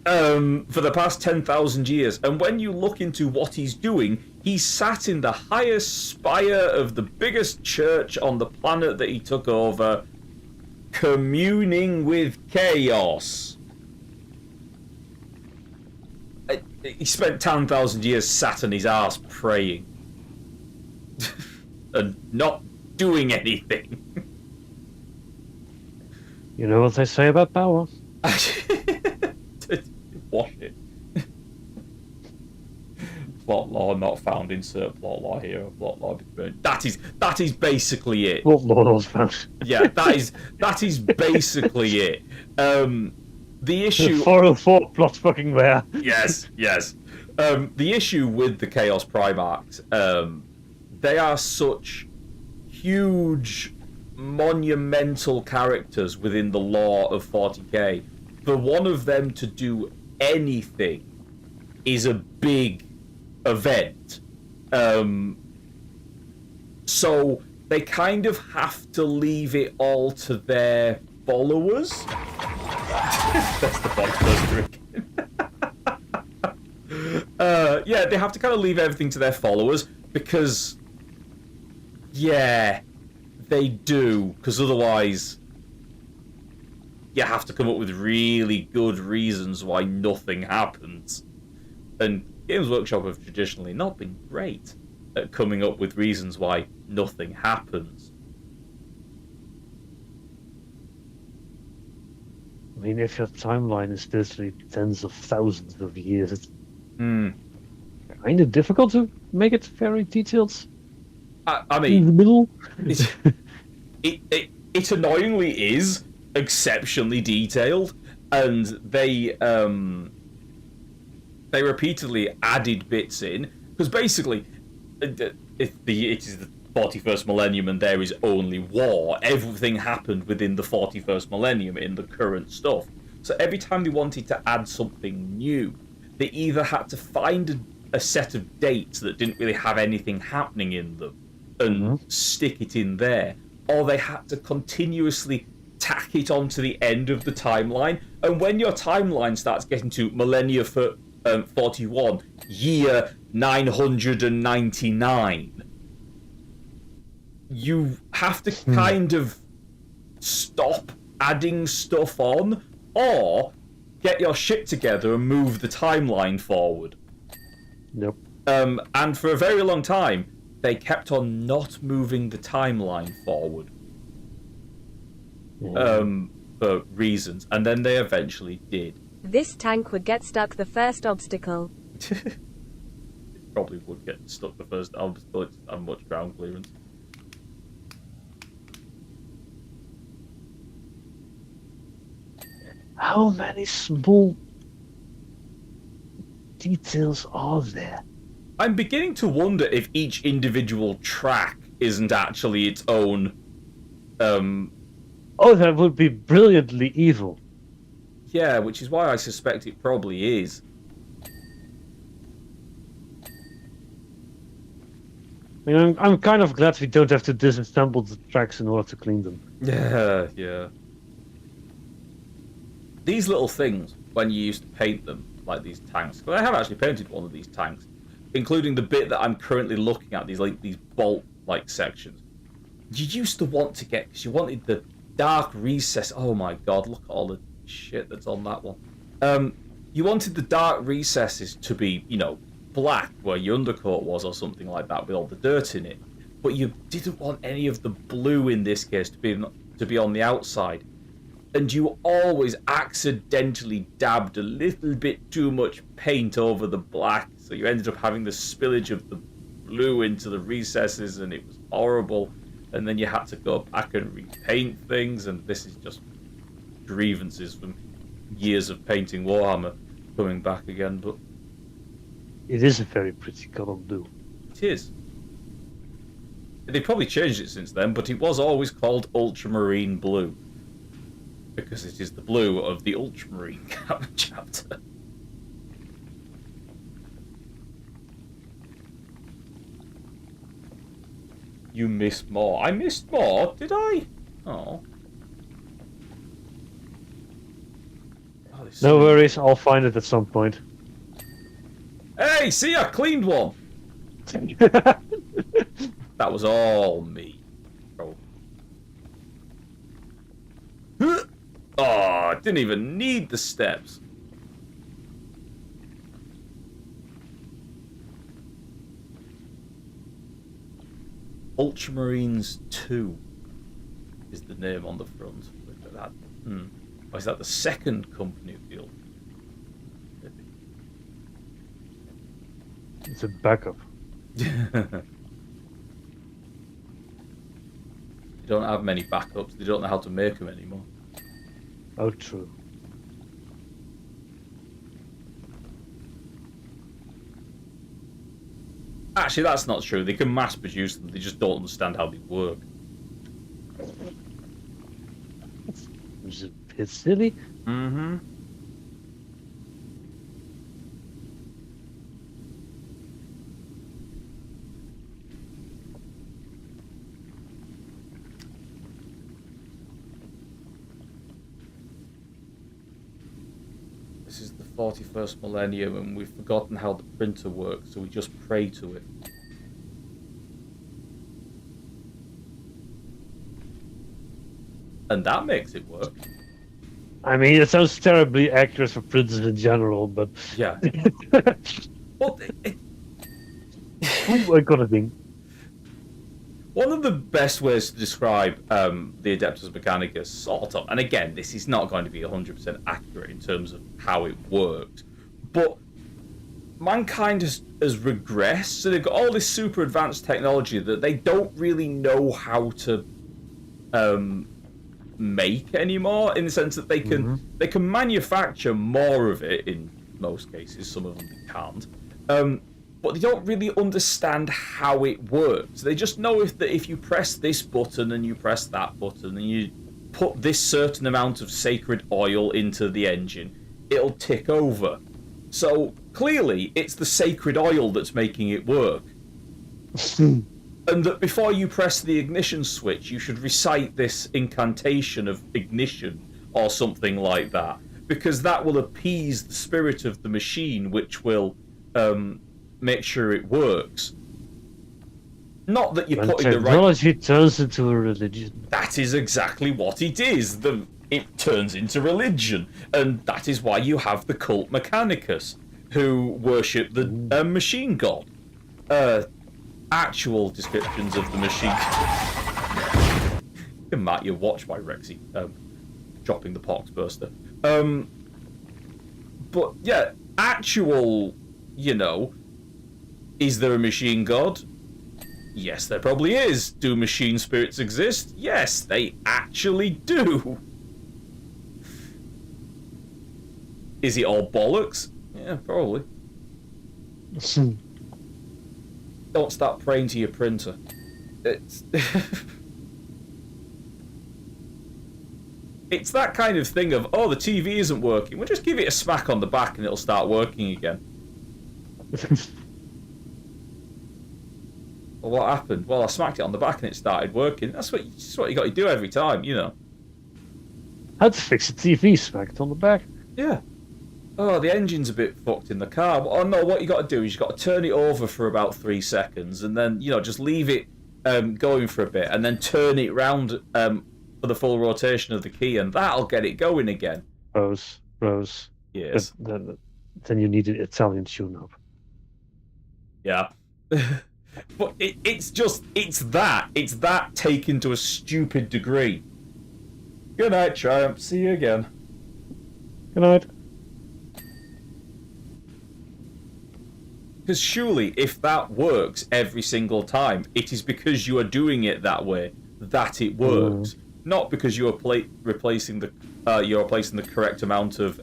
for the past 10,000 years. And when you look into what he's doing, he's sat in the highest spire of the biggest church on the planet that he took over, communing with Chaos. He spent 10,000 years sat on his arse praying and not doing anything. You know what they say about power? Wash it. Plot law not found. Insert plot law here. Plot law burned. That is basically it. What law was found? Yeah, that is basically it. The issue. 404 plot fucking where? Yes. The issue with the Chaos Primarchs, they are such huge, monumental characters within the lore of 40k. For one of them to do anything is a big event. So they kind of have to leave it all to their followers. That's the podcast again. Yeah, they have to kind of leave everything to their followers because, yeah, they do. Because otherwise, you have to come up with really good reasons why nothing happens. And Games Workshop have traditionally not been great at coming up with reasons why nothing happens. I mean, if your timeline is literally tens of thousands of years, it's kind of difficult to make it very detailed. I In mean, the middle. it annoyingly is exceptionally detailed, and they repeatedly added bits in, because basically, it is the 41st millennium and there is only war. Everything happened within the 41st millennium in the current stuff. So every time they wanted to add something new, they either had to find a set of dates that didn't really have anything happening in them and stick it in there, or they had to continuously tack it onto the end of the timeline. And when your timeline starts getting to millennia for 41, year 999, you have to kind of stop adding stuff on, or get your shit together and move the timeline forward. Yep. And for a very long time, they kept on not moving the timeline forward. For reasons, and then they eventually did. This tank would get stuck the first obstacle. It probably would get stuck the first obstacle. It's not much ground clearance. How many small details are there? I'm beginning to wonder if each individual track isn't actually its own. Oh, that would be brilliantly evil. Yeah, which is why I suspect it probably is. I mean, I'm kind of glad we don't have to disassemble the tracks in order to clean them. Yeah, yeah. These little things, when you used to paint them, like these tanks, because I have actually painted one of these tanks, including the bit that I'm currently looking at, these bolt-like sections. You used to want to get, because you wanted the dark recess. Oh my god, look at all the shit that's on that one. You wanted the dark recesses to be, black, where your undercoat was, or something like that, with all the dirt in it. But you didn't want any of the blue in this case to be on the outside. And you always accidentally dabbed a little bit too much paint over the black, so you ended up having the spillage of the blue into the recesses, and it was horrible. And then you had to go back and repaint things, and this is just grievances from years of painting Warhammer coming back again. But it is a very pretty color blue. It is. They probably changed it since then, but it was always called ultramarine blue, because it is the blue of the ultramarine chapter. You missed more. I missed more, did I? Oh. No worries, I'll find it at some point. Hey, see, I cleaned one! That was all me. Oh, I didn't even need the steps. Ultramarines 2 is the name on the front. Look at that. Or is that the second company of the Ultramarines? It's a backup. You don't have many backups. They don't know how to make them anymore. Oh, true. Actually, that's not true. They can mass produce them. They just don't understand how they work. It's a bit silly. Mm-hmm. This is the 41st millennium, and we've forgotten how the printer works, so we just pray to it. And that makes it work. I mean, it sounds terribly accurate for printers in general, but... Yeah. Well, what kind of thing? one of the best ways to describe the Adeptus Mechanicus, sort of, and again, this is not going to be 100% accurate in terms of how it worked, but mankind has regressed, so they've got all this super advanced technology that they don't really know how to make anymore, in the sense that they can manufacture more of it in most cases. Some of them they can't, but they don't really understand how it works. They just know if you press this button and you press that button and you put this certain amount of sacred oil into the engine, it'll tick over. So clearly it's the sacred oil that's making it work. And that before you press the ignition switch, you should recite this incantation of ignition or something like that, because that will appease the spirit of the machine, which will make sure it works. Not that you're putting the right... Technology turns into a religion. That is exactly what it is. It turns into religion. And that is why you have the cult Mechanicus, who worship the machine god. Actual descriptions of the machine. Matt, you're watched by Rexy dropping the pox burster. But yeah, actual, is there a machine god? Yes, there probably is. Do machine spirits exist? Yes, they actually do. Is it all bollocks? Yeah, probably. Don't start praying to your printer. It's it's that kind of thing of, oh, the TV isn't working. We'll just give it a smack on the back and it'll start working again. Well, what happened? Well, I smacked it on the back and it started working. That's what you got to do every time, How to fix a TV, smacked on the back. Yeah. Oh, the engine's a bit fucked in the car. Oh no, what you got to do is you got to turn it over for about 3 seconds, and then just leave it going for a bit, and then turn it round for the full rotation of the key, and that'll get it going again. Rose. Yes. Then you need an Italian tune-up. Yeah. But it's that taken to a stupid degree. Good night, Triumph. See you again. Good night. Because surely, if that works every single time, it is because you are doing it that way that it works, not because you are replacing the correct amount of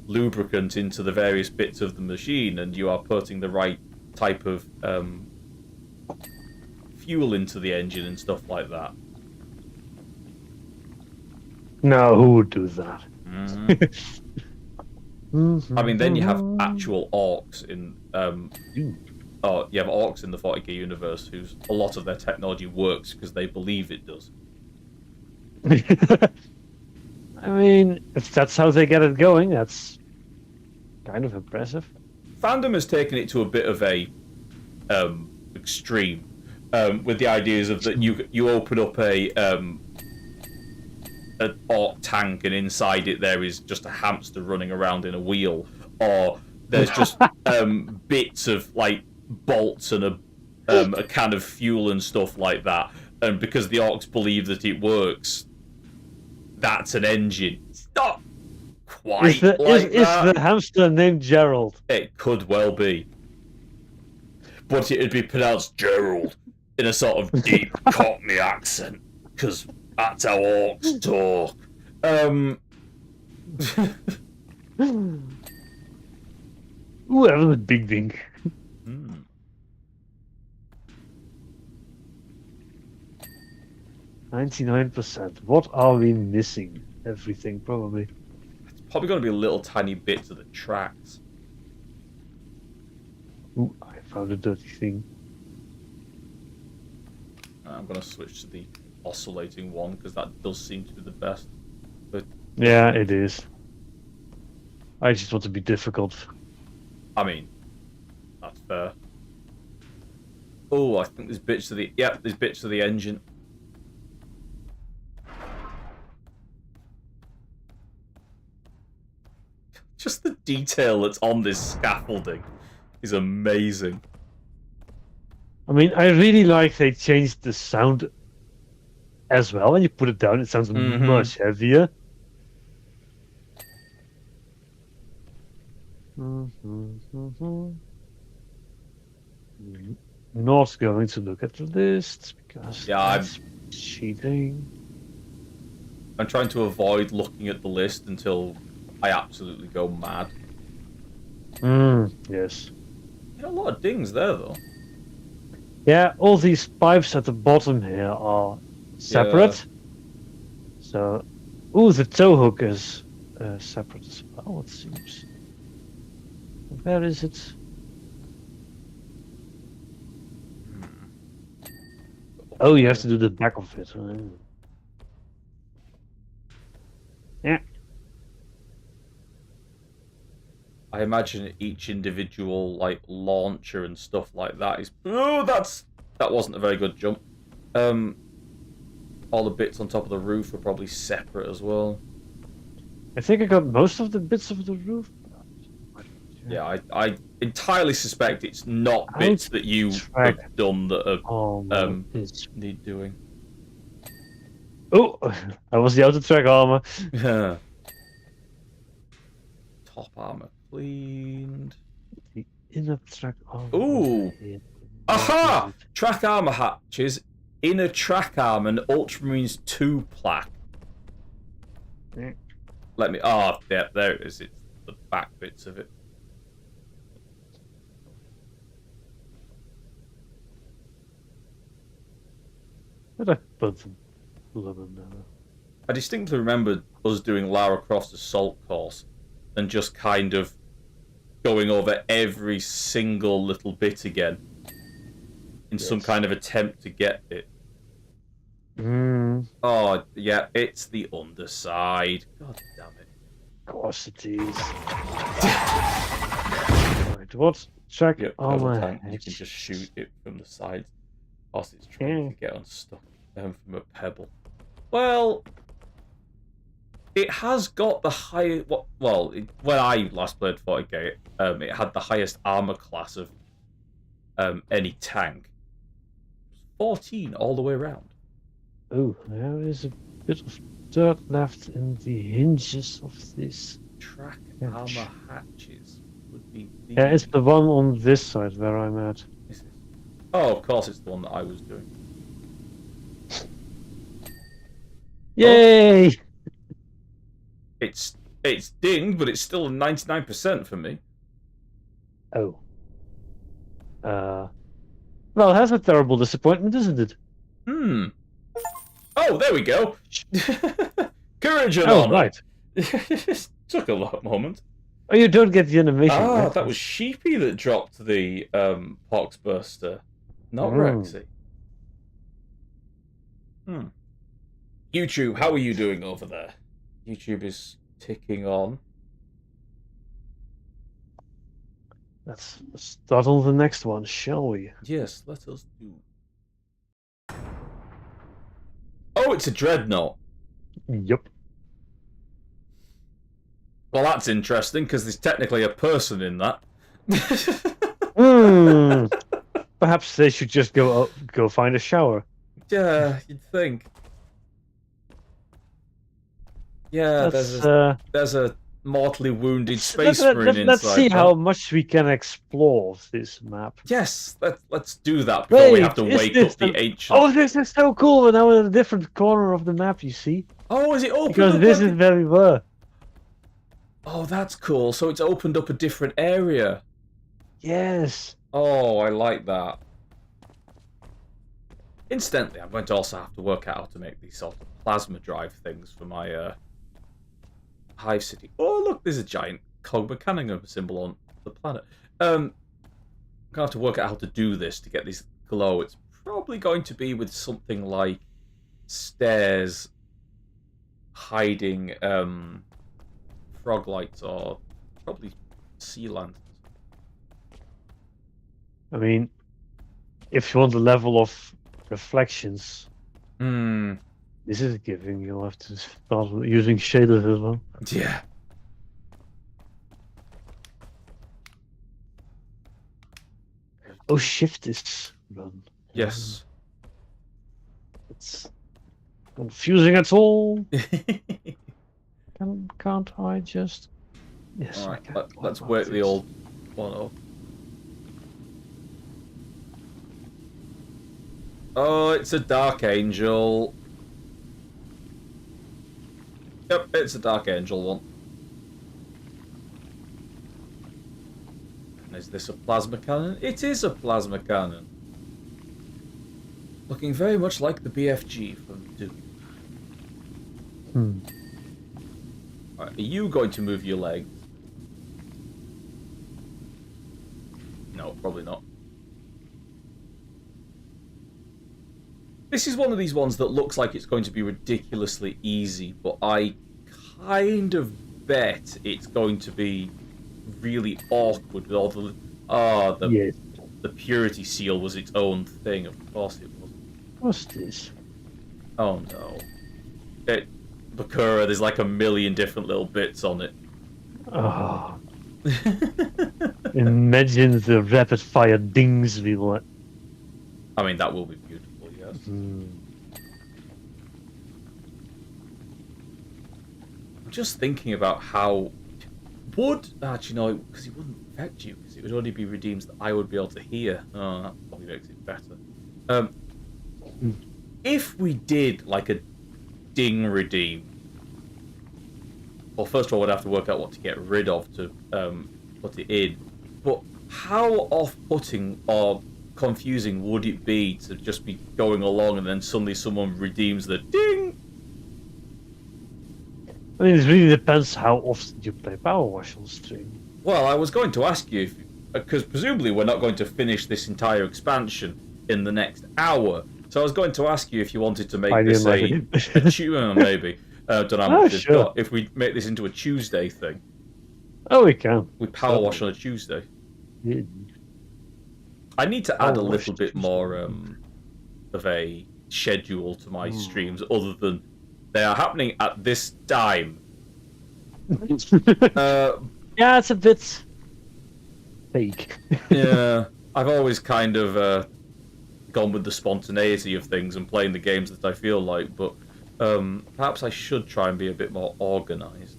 lubricant into the various bits of the machine, and you are putting the right type of fuel into the engine and stuff like that. No, who would do that? I mean, then you have actual orcs in you have orcs in the 40k universe whose a lot of their technology works because they believe it does. I mean, if that's how they get it going, that's kind of impressive. Fandom has taken it to a bit of a extreme with the ideas of that you open up an orc tank and inside it there is just a hamster running around in a wheel, or there's just bits of like bolts and a can of fuel and stuff like that, and because the orcs believe that it works, that's an engine. It's not quite Is the hamster named Gerald? It could well be, but it'd be pronounced Gerald in a sort of deep Cockney accent, because that's how orcs talk. Ooh, that was a big thing. 99%. What are we missing? Everything, probably. It's probably going to be little tiny bits of the tracks. Ooh, I found a dirty thing. I'm going to switch to the oscillating one, because that does seem to be the best. But yeah, it is. I just want to be difficult. I mean, that's fair. Oh, I think there's bits of the... Yep, there's bits of the engine. Just the detail that's on this scaffolding is amazing. I mean, I really like they changed the sound as well. When you put it down, it sounds much heavier. Not going to look at the list because yeah, that's cheating. I'm trying to avoid looking at the list until I absolutely go mad. Yes. There are a lot of dings there, though. Yeah, all these pipes at the bottom here are separate. So, ooh, the tow hook is separate as well, it seems. Where is it? Oh, you have to do the back of it. Yeah. I imagine each individual like launcher and stuff like that is. Oh, that wasn't a very good jump. All the bits on top of the roof are probably separate as well. I think I got most of the bits of the roof. Yeah, I entirely suspect it's not bits that you have done that are need doing. Oh, that was the outer track armor. Yeah. Top armor cleaned. The inner track armor. Ooh! Aha! Track armor hatches, inner track armor, and Ultramarines 2 plaque. Yeah. Let me. Oh, yeah, there it is. It's the back bits of it. Where'd I put them? I distinctly remember us doing Lara Croft's assault course and just kind of going over every single little bit again in some kind of attempt to get it. Oh, yeah, it's the underside. God damn it. Of course it is. Right, what? Track armor. You can just shoot it from the side. Whilst it's trying to get unstuck from a pebble. Well, it has got the highest. Well, when I last played 40k, it had the highest armor class of any tank. 14 all the way around. Oh, there is a bit of dirt left in the hinges of this. Track armor hatches would be. Yeah, it's the one on this side where I'm at. Oh, of course, it's the one that I was doing. Yay! It's dinged, but it's still 99% for me. Oh. Well, that's a terrible disappointment, isn't it? Oh, there we go. Courage and honor. honor. Right. Took a moment. Oh, you don't get the animation. Ah, right? that was Sheepy that dropped the Poxburster, not Rexy. YouTube, how are you doing over there? YouTube is ticking on. Let's start on the next one, shall we? Yes, let us do. Oh, it's a dreadnought. Yep. Well, that's interesting because there's technically a person in that. Perhaps they should just go find a shower. Yeah, you'd think. Yeah, there's a mortally wounded space marine inside. Let's see how much we can explore of this map. Yes, let's do that before we have to wake up the ancient. Oh, this is so cool! We're now in a different corner of the map. You see? Oh, is it open? Because this is where we were. Oh, that's cool. So it's opened up a different area. Yes. Oh, I like that. Incidentally, I'm going to also have to work out how to make these sort of plasma drive things for my Hive City. Oh, look, there's a giant cog mechanicum symbol on the planet. I'm going to have to work out how to do this to get these glow. It's probably going to be with something like stairs hiding frog lights or probably sea lanterns. I mean, if you want the level of reflections, this is giving. You'll have to start using shaders as well. Yeah. Oh, shift is run. Yes. It's confusing at all. Can't I just? Yes. All right. Let's work the old one up. Oh, it's a Dark Angel. Yep, it's a Dark Angel one. And is this a plasma cannon? It is a plasma cannon. Looking very much like the BFG from Doom. Alright, are you going to move your leg? No, probably not. This is one of these ones that looks like it's going to be ridiculously easy, but I kind of bet it's going to be really awkward with all the... Yes. The purity seal was its own thing, of course it was. What's this? Oh no. Bakura, there's like a million different little bits on it. Oh. Imagine the rapid fire dings we want. I mean, that will be beautiful, yes. I'm just thinking about how... Actually, no, because it wouldn't affect you, because it would only be redeems that I would be able to hear. Oh, that probably makes it better. If we did, like, a ding redeem... Well, first of all, we'd have to work out what to get rid of to put it in. But how off-putting or confusing would it be to just be going along and then suddenly someone redeems the ding? I mean, it really depends how often you play PowerWash on stream. Well, I was going to ask you, because presumably we're not going to finish this entire expansion in the next hour. So I was going to ask you if you wanted to make this a maybe. Don't know sure. If we make this into a Tuesday thing. Oh, we can. We PowerWash on a Tuesday. Yeah. I need to add a little bit more of a schedule to my streams, other than they are happening at this time. Yeah, it's a bit fake. Yeah, I've always kind of gone with the spontaneity of things and playing the games that I feel like, but perhaps I should try and be a bit more organised.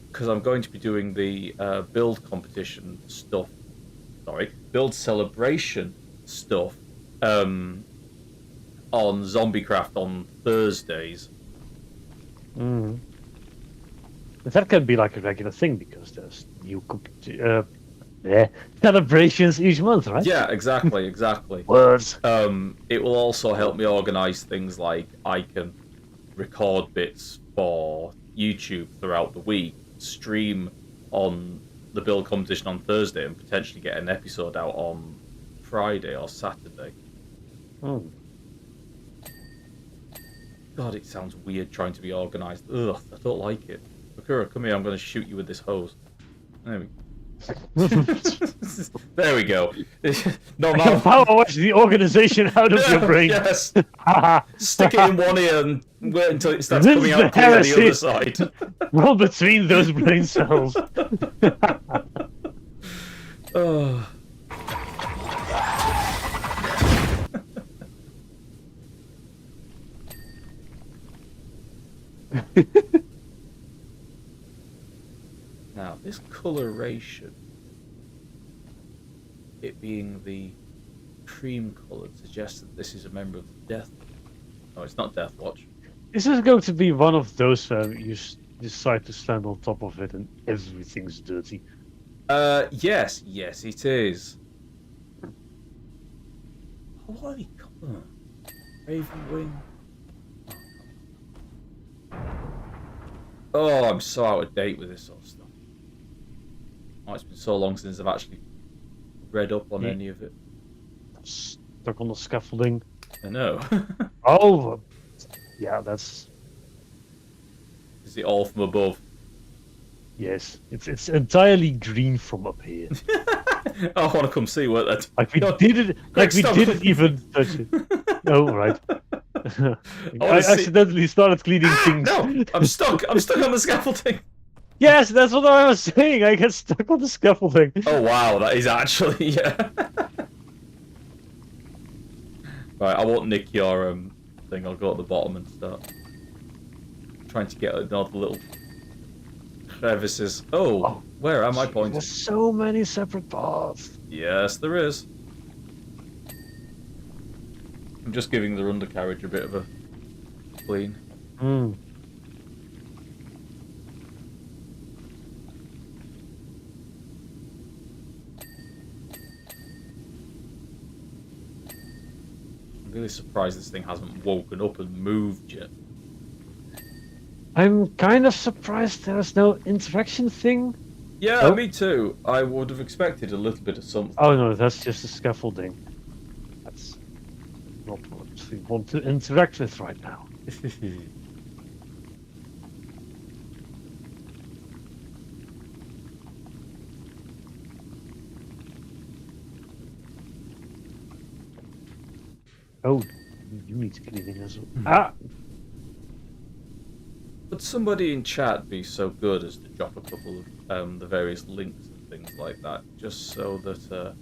Because I'm going to be doing the build competition stuff. Sorry, build celebration stuff on Zombiecraft on Thursdays. But that can be like a regular thing because there's new celebrations each month, right? Yeah, exactly. Words. It will also help me organise things like I can record bits for YouTube throughout the week, stream on the build competition on Thursday, and potentially get an episode out on Friday or Saturday. God, it sounds weird trying to be organised. Ugh, I don't like it. Bakura, come here, I'm going to shoot you with this hose. There we go. There we go. No matter. PowerWash the organization out of your brain. Yes. Stick it in one ear and wait until it starts coming out clear on the other side. Roll between those brain cells. Oh. Now, this coloration, it being the cream coloured, suggests that this is a member of the Death. No, it's not Death Watch. This is going to be one of those where you decide to stand on top of it and everything's dirty. Yes, it is. Oh, what are they called? Ravenwing. Oh, I'm so out of date with this sort of stuff. Oh, it's been so long since I've actually read up on any of it. Stuck on the scaffolding. I know. Oh, yeah, that's... Is it all from above? Yes, it's entirely green from up here. I want to come see what that. Like we didn't even touch it. Oh, right. I accidentally started cleaning things. No, I'm stuck. I'm stuck on the scaffolding. Yes, that's what I was saying. I get stuck on the scaffolding. Oh wow, that is actually yeah. Right, I won't nick your thing. I'll go at the bottom and start trying to get another little crevices. Oh, where am I pointing? There's so many separate paths. Yes, there is. I'm just giving the undercarriage a bit of a clean. really surprised this thing hasn't woken up and moved yet. I'm kind of surprised there's no interaction thing. Yeah, Oh. me too. I would have expected a little bit of something. Oh no, that's just a scaffolding. That's not what we want to interact with right now. Oh, you need cleaning as well. Ah! Would somebody in chat be so good as to drop a couple of the various links and things like that, just so that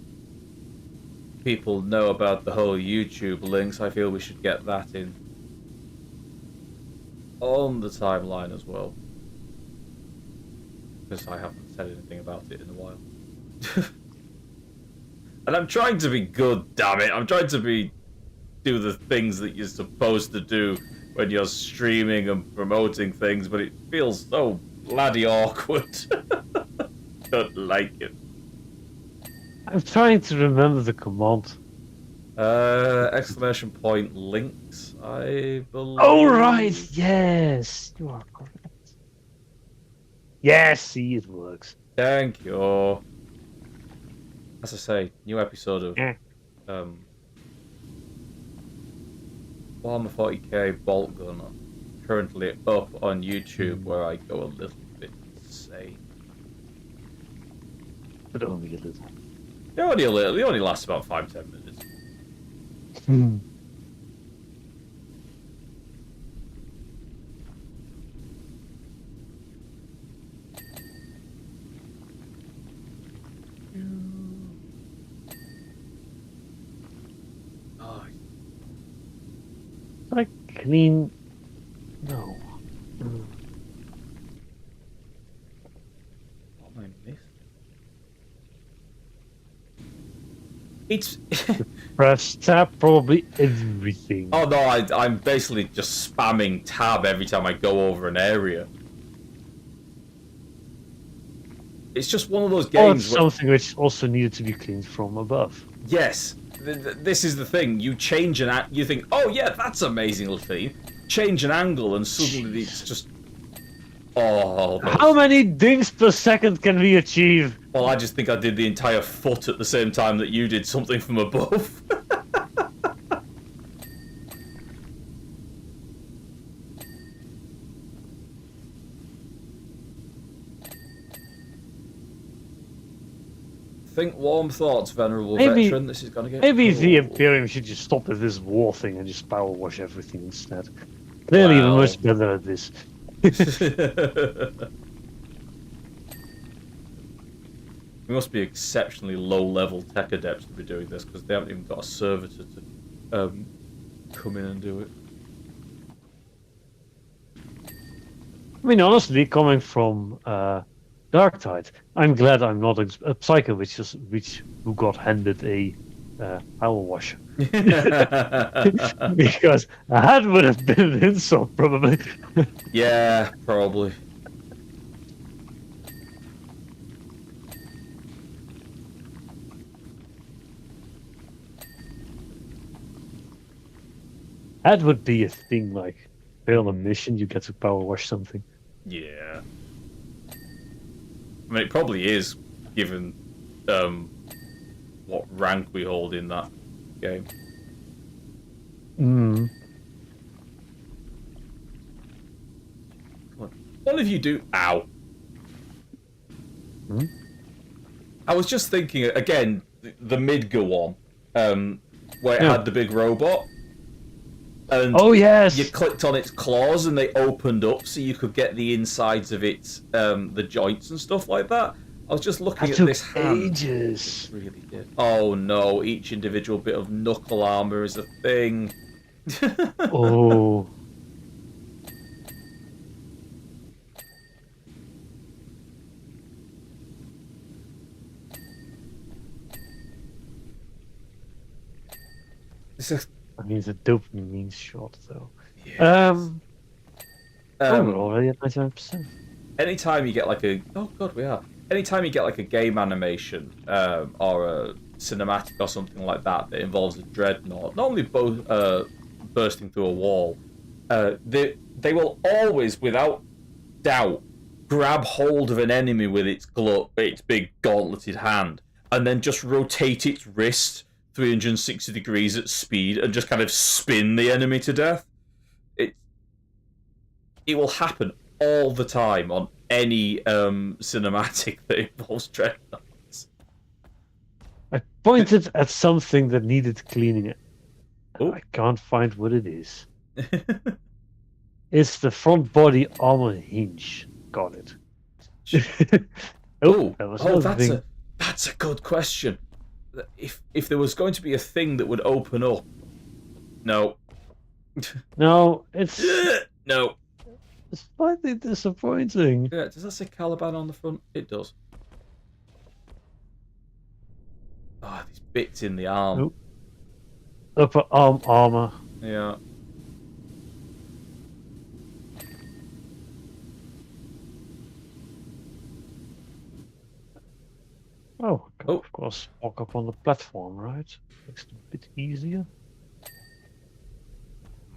people know about the whole YouTube links? I feel we should get that in on the timeline as well, because I haven't said anything about it in a while. And I'm trying to be good, damn it! I'm trying to do the things that you're supposed to do when you're streaming and promoting things, but it feels so bloody awkward. Don't like it. I'm trying to remember the command. Exclamation point links, I believe. Oh right, yes, you are correct. Yes, see, it works. Thank you. As I say, new episode of Warhammer 40k Bolt Gunner currently up on YouTube, where I go a little bit insane. But only a little. Only a little. They only last about 5-10 minutes. Oh, I clean. No. what am I missing? It's. Press tab, probably everything. Oh no, I'm basically just spamming tab every time I go over an area. It's just one of those Or games it's where... something which also needed to be cleaned from above. Yes, this is the thing. You change you think, oh yeah, that's amazingly clean. Change an angle and suddenly it's just... Oh, How many dings per second can we achieve? Well, I just think I did the entire foot at the same time that you did something from above. Think warm thoughts, venerable veteran. This is gonna get Maybe cool. the Imperium should just stop with this war thing and just power wash everything instead. Clearly, Wow. we're much better at this. We must be exceptionally low-level tech adepts to be doing this, because they haven't even got a servitor to come in and do it. I mean, honestly, coming from Darktide, I'm glad I'm not a psycho who got handed a power wash. Because that would have been an insult, probably. Yeah, probably. That would be a thing, like, fail a mission, you get to power wash something. Yeah. I mean, it probably is, given what rank we hold in that game. Mm. What if you do... Ow. Hmm? I was just thinking, again, the Midgar one, where it had the big robot. And Oh, yes! you clicked on its claws and they opened up so you could get the insides of its, the joints and stuff like that. I was just looking That at took this hand. ages. It really did. Oh no, each individual bit of knuckle armor is a thing. Oh. It's a, I mean, the dopamine shot, though. yes. Oh, we're already at 99%. Anytime you get like a... Oh god, we are. Anytime you get like a game animation or a cinematic or something like that involves a dreadnought, normally both bursting through a wall, they will always, without doubt, grab hold of an enemy with its big gauntleted hand, and then just rotate its wrist 360 degrees at speed and just kind of spin the enemy to death. It will happen all the time on any cinematic that involves dreadnoughts. I pointed at something that needed cleaning. Oh. I can't find what it is. It's the front body armor hinge. Got it. Oh, that was another thing. That's a good question. If there was going to be a thing that would open up, no, No, it's no. slightly disappointing. Yeah, does that say Caliban on the front? It does. Ah, these bits in the arm. Nope. Upper arm armor. Yeah. Oh, I can, Oh. of course, walk up on the platform, right? Makes it a bit easier.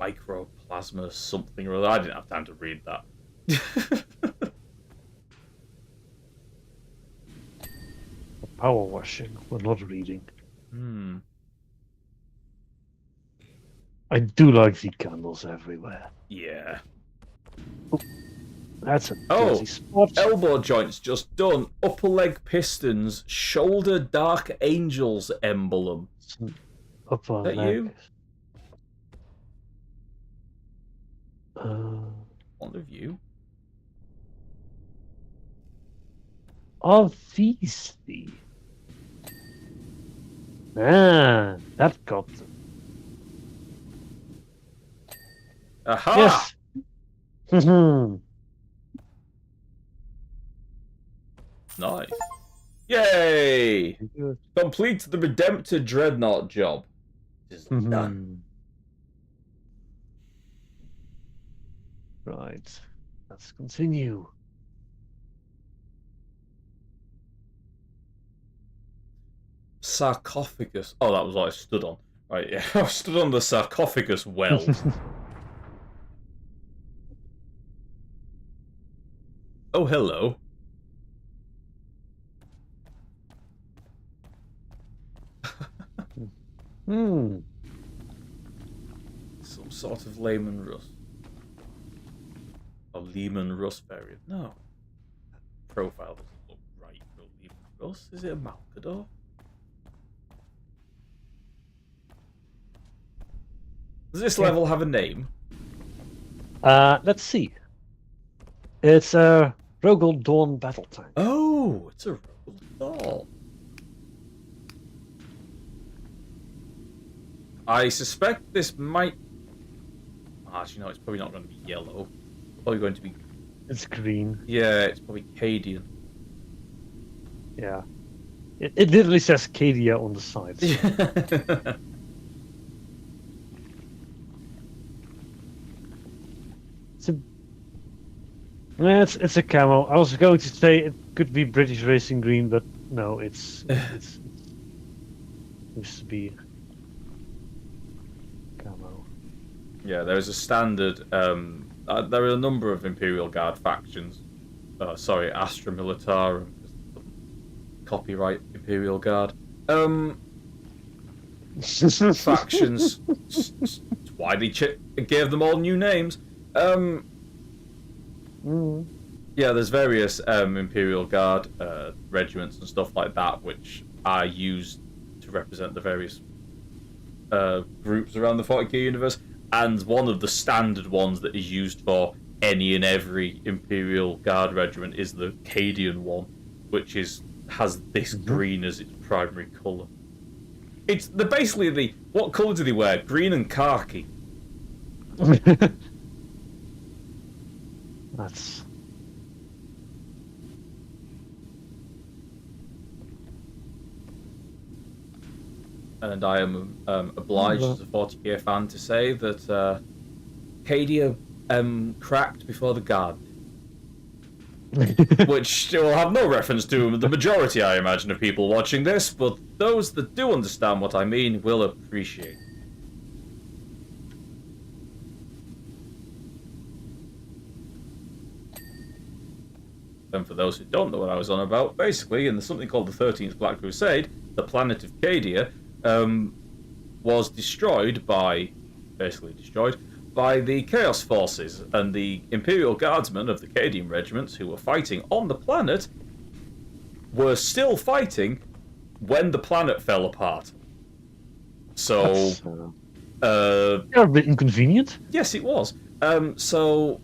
Microplasma something or other. I didn't have time to read that. Power washing. We're not reading. Hmm. I do like the candles everywhere. Yeah. That's a Oh, dirty spot. elbow joints just done. Upper leg pistons. Shoulder dark angels emblem. Upper Is that leg. you? Uh, One of you. Are these the? Ah, that got them. Aha! Yes. Mhm. Nice. Yay! Good. Complete the Redemptor Dreadnought job. It is Mhm. done. Right. Let's continue. Sarcophagus. Oh, that was what I stood on. Right, yeah. I stood on the sarcophagus well. Oh, hello. Hmm. Some sort of Lehman Russ. Or Lehman Russ variant. No. That profile doesn't look right for a Lehman Russ. Is it a Malcador? Does this level have a name? Let's see. It's a Rogel Dawn battle tank. Oh, it's a Rogue Doll. I suspect this might... Actually, no, it's probably not going to be yellow. It's probably going to be... It's green. Yeah, it's probably Cadian. Yeah. It literally says Cadia on the side. So. It's a camo. I was going to say it could be British Racing Green, but no, it's used to be camo. Yeah, there's a standard. There are a number of Imperial Guard factions. Sorry, Astra Militarum. Copyright Imperial Guard. Factions. Why they gave them all new names. Yeah, there's various Imperial Guard regiments and stuff like that, which are used to represent the various groups around the 40k universe. And one of the standard ones that is used for any and every Imperial Guard regiment is the Cadian one, which has this green as its primary colour. It's basically what colour do they wear? Green and khaki. That's And I am obliged as a 40k fan to say that Cadia cracked before the Guard. which will have no reference to the majority, I imagine, of people watching this, but those that do understand what I mean will appreciate. And for those who don't know what I was on about, basically, in something called the 13th Black Crusade, the planet of Cadia was destroyed by the Chaos Forces, and the Imperial Guardsmen of the Cadian regiments who were fighting on the planet were still fighting when the planet fell apart. So, a bit inconvenient. Yes, it was. So,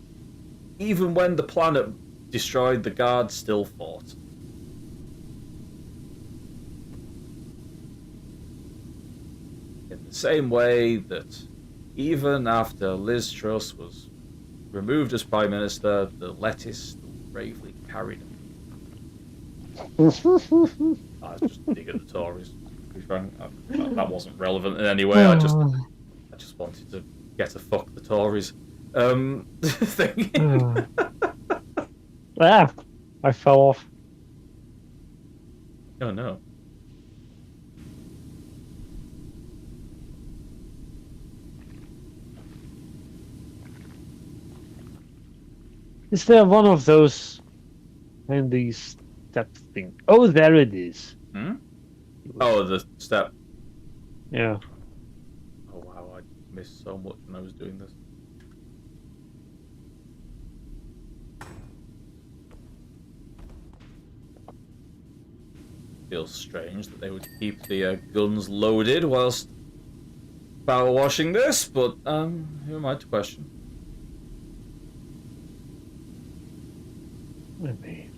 even when the planet destroyed, the guards still fought. In the same way that even after Liz Truss was removed as Prime Minister, the lettuce still bravely carried him. I was just digging the Tories, to be frank. That wasn't relevant in any way. I just wanted to get a fuck the Tories thing. I fell off. Oh no. Is there one of those handy step thing? Oh, there it is. Hmm? Oh, the step. Yeah. Oh wow, I missed so much when I was doing this. Feels strange that they would keep the guns loaded whilst power washing this, but who am I to question? I mean,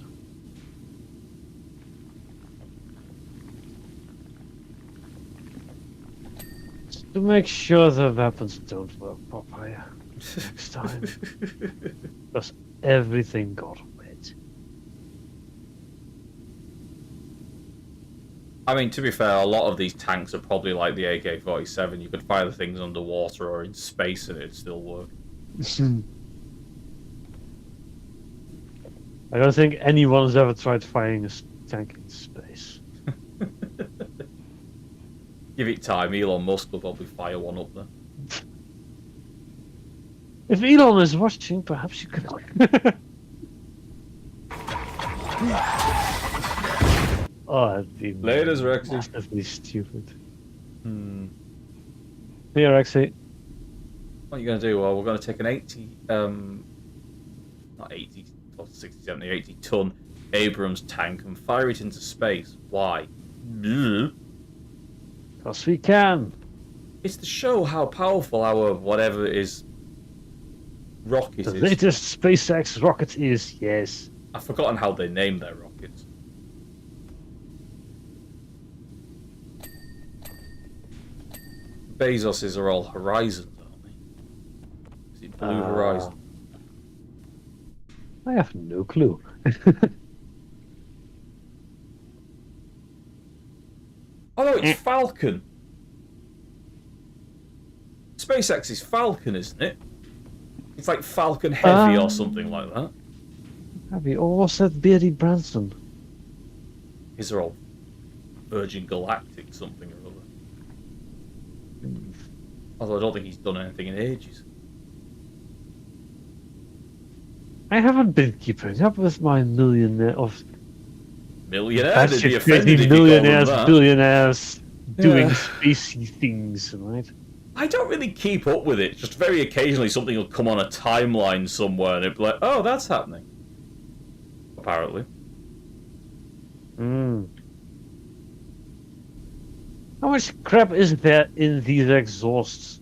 to make sure the weapons don't work properly next time, because everything got wet. I mean, to be fair, a lot of these tanks are probably like the AK-47. You could fire the things underwater or in space and it'd still work. I don't think anyone's ever tried firing a tank in space. Give it time, Elon Musk will probably fire one up there. If Elon is watching, perhaps you could. Oh, that'd be Laters, Rexy. massively stupid. Hmm. Here, Rexy. What are you going to do? Well, we're going to take an 80, or 60, 70, 80 ton Abrams tank and fire it into space. Why? Because we can. It's to show how powerful our whatever it is rocket The is. latest SpaceX rocket is, yes. I've forgotten how they name their rockets. Bezos's are all Horizons, aren't they? Is it Blue Horizon? I have no clue. Oh no, it's Falcon. SpaceX is Falcon, isn't it? It's like Falcon Heavy or something like that. Heavy. Or was that Beardy Branson? These are all Virgin Galactic something or other. Although I don't think he's done anything in ages. I haven't been keeping up with my millionaire of Millionaire? They'd be batshit offended crazy if you called them millionaires, that. billionaires doing Yeah. spacey things, right? I don't really keep up with it. Just very occasionally something will come on a timeline somewhere and it'll be like, oh, that's happening. Apparently. How much crap is there in these exhausts?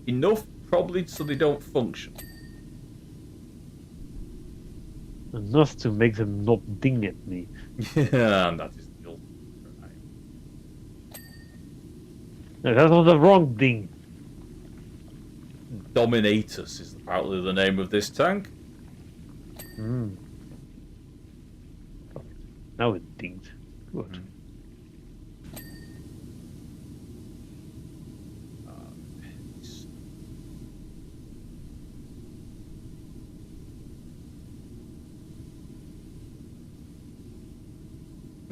Enough, probably, so they don't function. Enough to make them not ding at me. Yeah, and that is the ultimate. No, that was the wrong ding. Dominatus is apparently the name of this tank. Now it dinged. Good.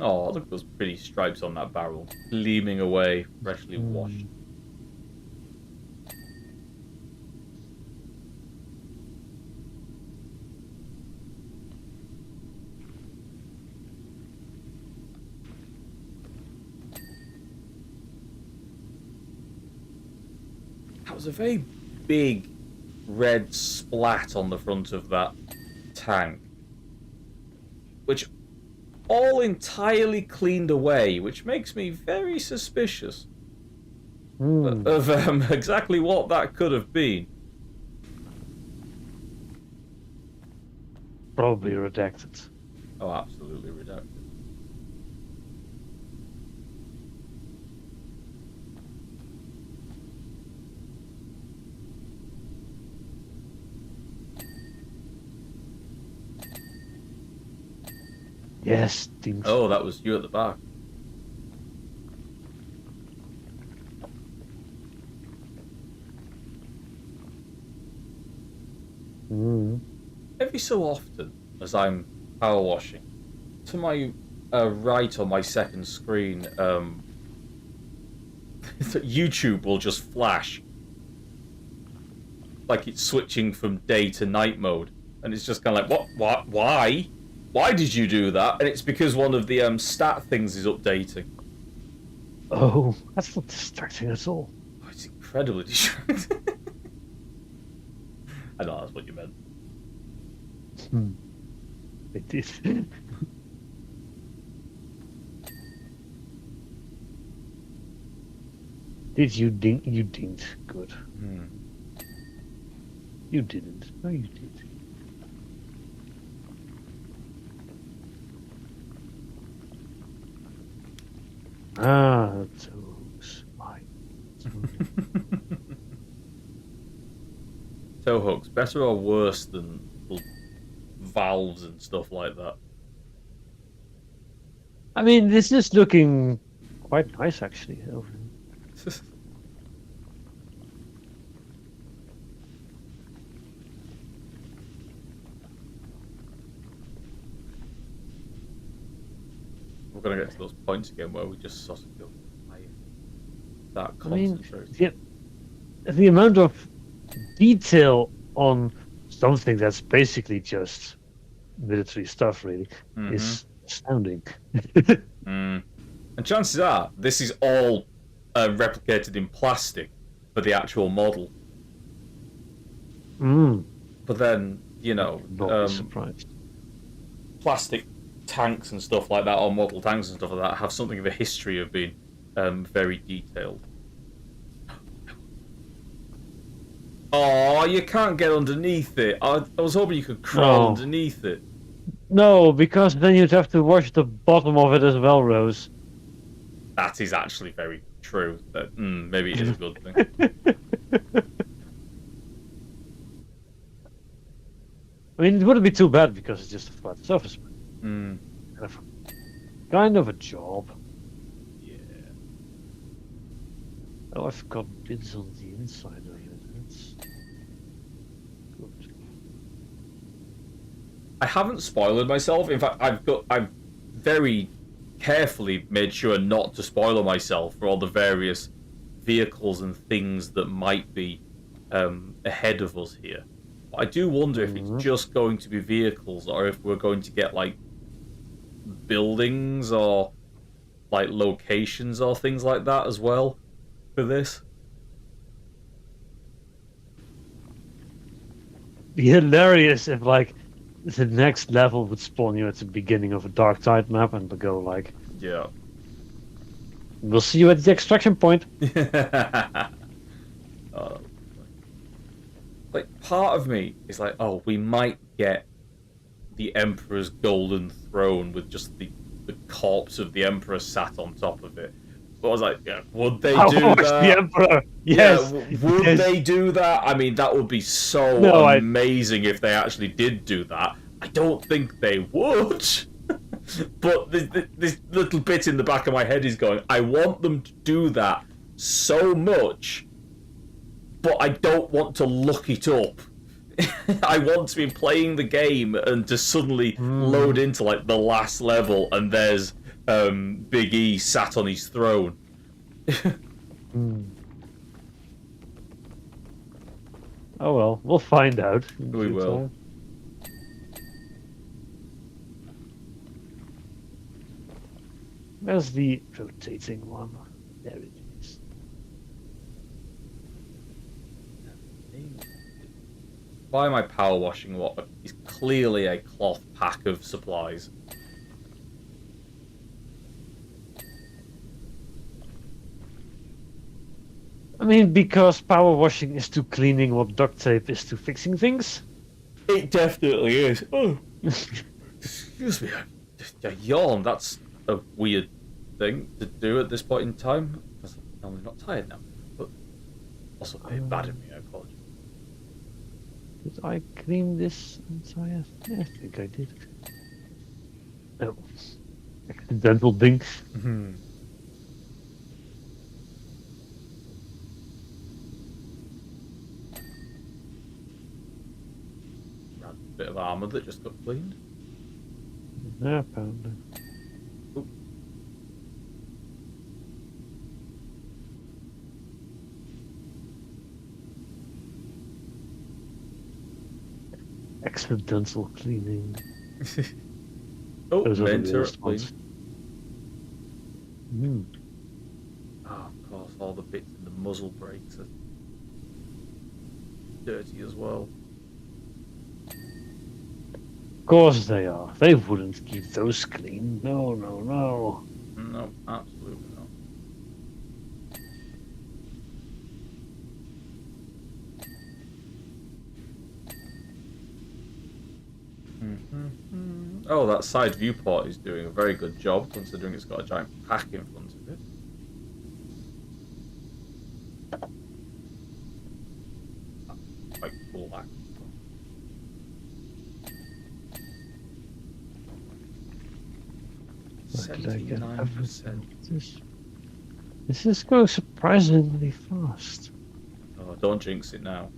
Oh, look at those pretty stripes on that barrel, gleaming away, freshly washed. That was a very big red splat on the front of that tank, which all entirely cleaned away, which makes me very suspicious of exactly what that could have been. Probably redacted. Oh, absolutely redacted. Yes, Dean. Oh, that was you at the back. Every so often, as I'm power washing, to my right on my second screen, YouTube will just flash. Like it's switching from day to night mode. And it's just kind of like, what, why? Why did you do that? And it's because one of the stat things is updating. Oh, that's not distracting at all. Oh, it's incredibly distracting. I know that's what you meant. It did. Did you dink? You didn't. Good. You didn't. No, you did. Ah, those mine. Tow hooks, better or worse than valves and stuff like that? I mean, this is looking quite nice, actually. We're gonna get to those points again where we just sort of go that I mean, concentrated. the amount of detail on something that's basically just military stuff, really, is astounding. And chances are, this is all replicated in plastic for the actual model. But then, you know, Not surprised. plastic tanks and stuff like that, or model tanks and stuff like that, have something of a history of being very detailed. Oh, you can't get underneath it. I was hoping you could crawl underneath it. No, because then you'd have to wash the bottom of it as well, Rose. That is actually very true. That maybe it is a good thing. I mean, it wouldn't be too bad because it's just a flat surface. Kind of a job. Yeah. Oh, I've got bits on the inside of it. That's good. I haven't spoiled myself. In fact, I've very carefully made sure not to spoil myself for all the various vehicles and things that might be ahead of us here. But I do wonder if it's just going to be vehicles, or if we're going to get like buildings or like locations or things like that as well for this. Be hilarious if like the next level would spawn you at the beginning of a Dark Tide map and go like, Yeah. we'll see you at the extraction point. Like, part of me is like, oh, we might get the Emperor's golden throne with just the corpse of the Emperor sat on top of it. But I was like, yeah, would they do that? The Emperor. Yes. Yeah, would they do that? I mean, that would be so amazing if they actually did do that. I don't think they would. But this little bit in the back of my head is going, I want them to do that so much, but I don't want to look it up. I want to be playing the game and to suddenly load into like the last level and there's Big E sat on his throne. Hmm. Oh well, we'll find out. in We due will. time. Where's the rotating one? There it is. Why am I power washing what is clearly a cloth pack of supplies? I mean, because power washing is to cleaning what duct tape is to fixing things. It definitely is. Oh, excuse me. A yawn. That's a weird thing to do at this point in time. Because I'm not tired now. But also very bad of me. I apologize. Did I clean this entire? Yeah, I think I did. Oh, accidental thing. Bit of armor that just got cleaned. Yeah, apparently. Oop. Accidental cleaning. Oh, Those are the main turret worst clean. ones. Hmm. Oh, of course, all the bits in the muzzle brakes are dirty as well. Of course they are. They wouldn't keep those clean. No, no, no. No, absolutely not. Oh, that side viewport is doing a very good job, considering it's got a giant pack in front of it. That's quite cool, actually. Where did I get 79%. everything? This is going surprisingly fast. Oh, don't jinx it now.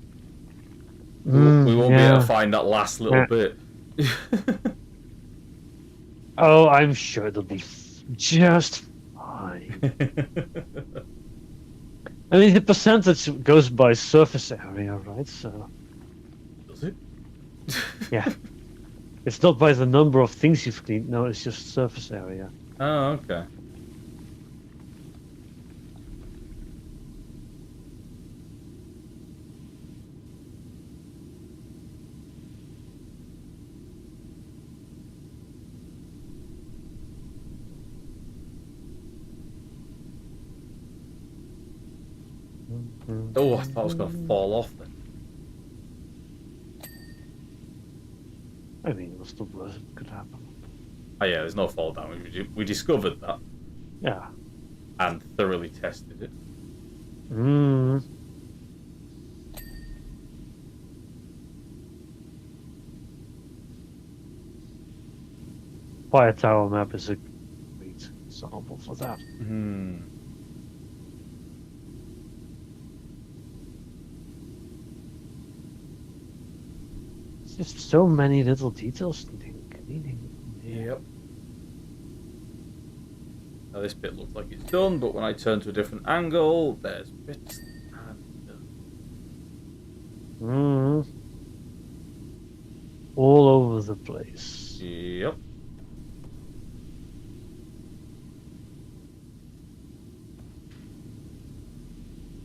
Mm, We won't be yeah. able to find that last little Yeah. bit. Oh, I'm sure it'll be just fine. I mean, the percentage goes by surface area, right? So, Does it? yeah. It's not by the number of things you've cleaned. No, it's just surface area. Oh, okay. Oh, I thought it was going to fall off then. I mean, what's the worst that could happen? Oh yeah, there's no fall down. We discovered that Yeah. and thoroughly tested it. Mm. Fire Tower map is a great example for that. Hmm. It's just so many little details needing cleaning. Yep. Now this bit looks like it's done, but when I turn to a different angle, there's bits and Mm. All over the place. yep.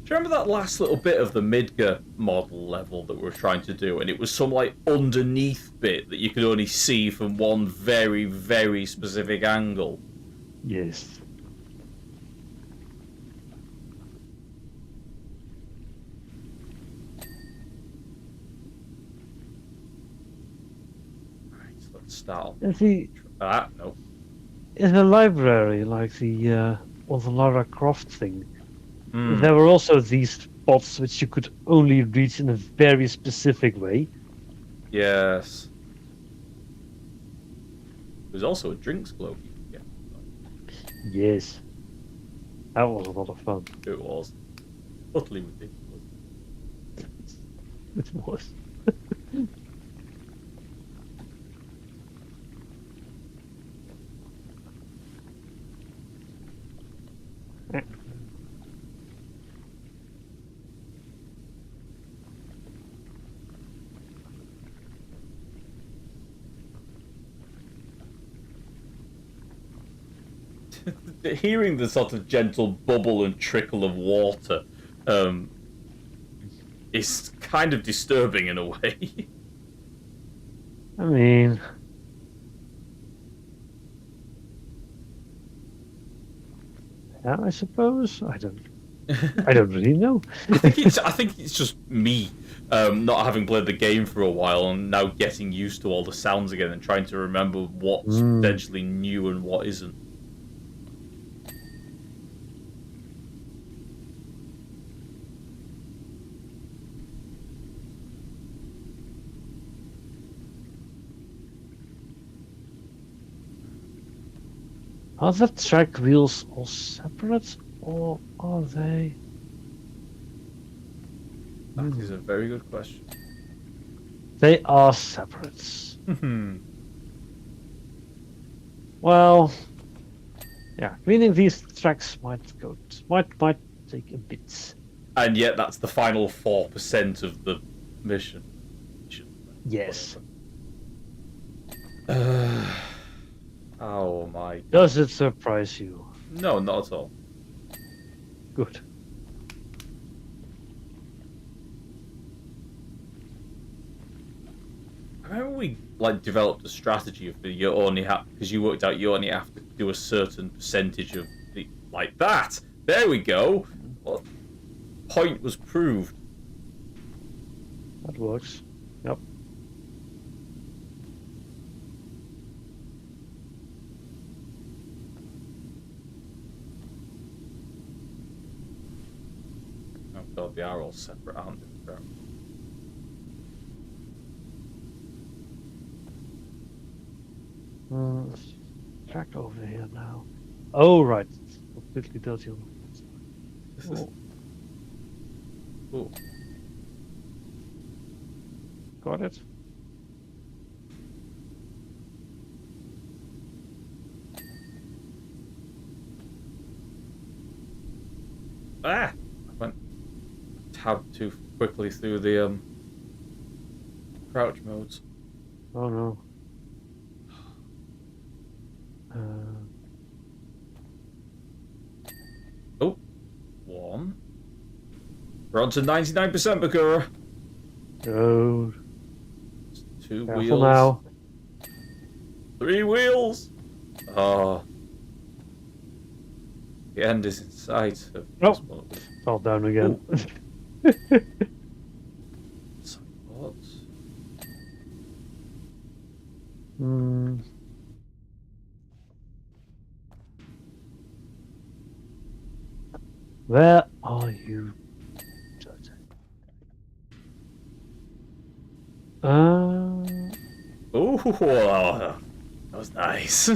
Do you remember that last little bit of the Midgar model level that we were trying to do, and it was some like underneath bit that you could only see from one very, very specific angle? Yes. Right, so let's start. And the No. in the library, like the Lara Croft thing, Hmm. there were also these spots which you could only reach in a very specific way. Yes. There's also a drinks globe you can get. Yes. That was a lot of fun. It was utterly ridiculous. It was. hearing the sort of gentle bubble and trickle of water is kind of disturbing in a way. I mean, yeah, I suppose. I don't really know. I think it's just me not having played the game for a while and now getting used to all the sounds again and trying to remember what's potentially new and what isn't. Are the track wheels all separate, or are they? That is a very good question. They are separate. Well, yeah, meaning these tracks might take a bit. And yet that's the final 4% of the mission. Yes. Oh my. Does it surprise you? No, not at all. Good. I remember we developed a strategy of you only have, because you worked out you only have to do a certain percentage of the like that. There we go. What point was proved? That works. Yep. Oh god, they are all separate, aren't they? Track over here now. Oh, right. It's completely dirty on the side. Ooh. Got it. Ah! I went tab too quickly through the crouch modes. Oh no. Oh, one. We're on to 99%, Bakura. Oh. 2 Careful wheels. now. 3 wheels. Oh. The end is in sight. Oh. Fell down again. Support. Where are you? Ooh, that was nice.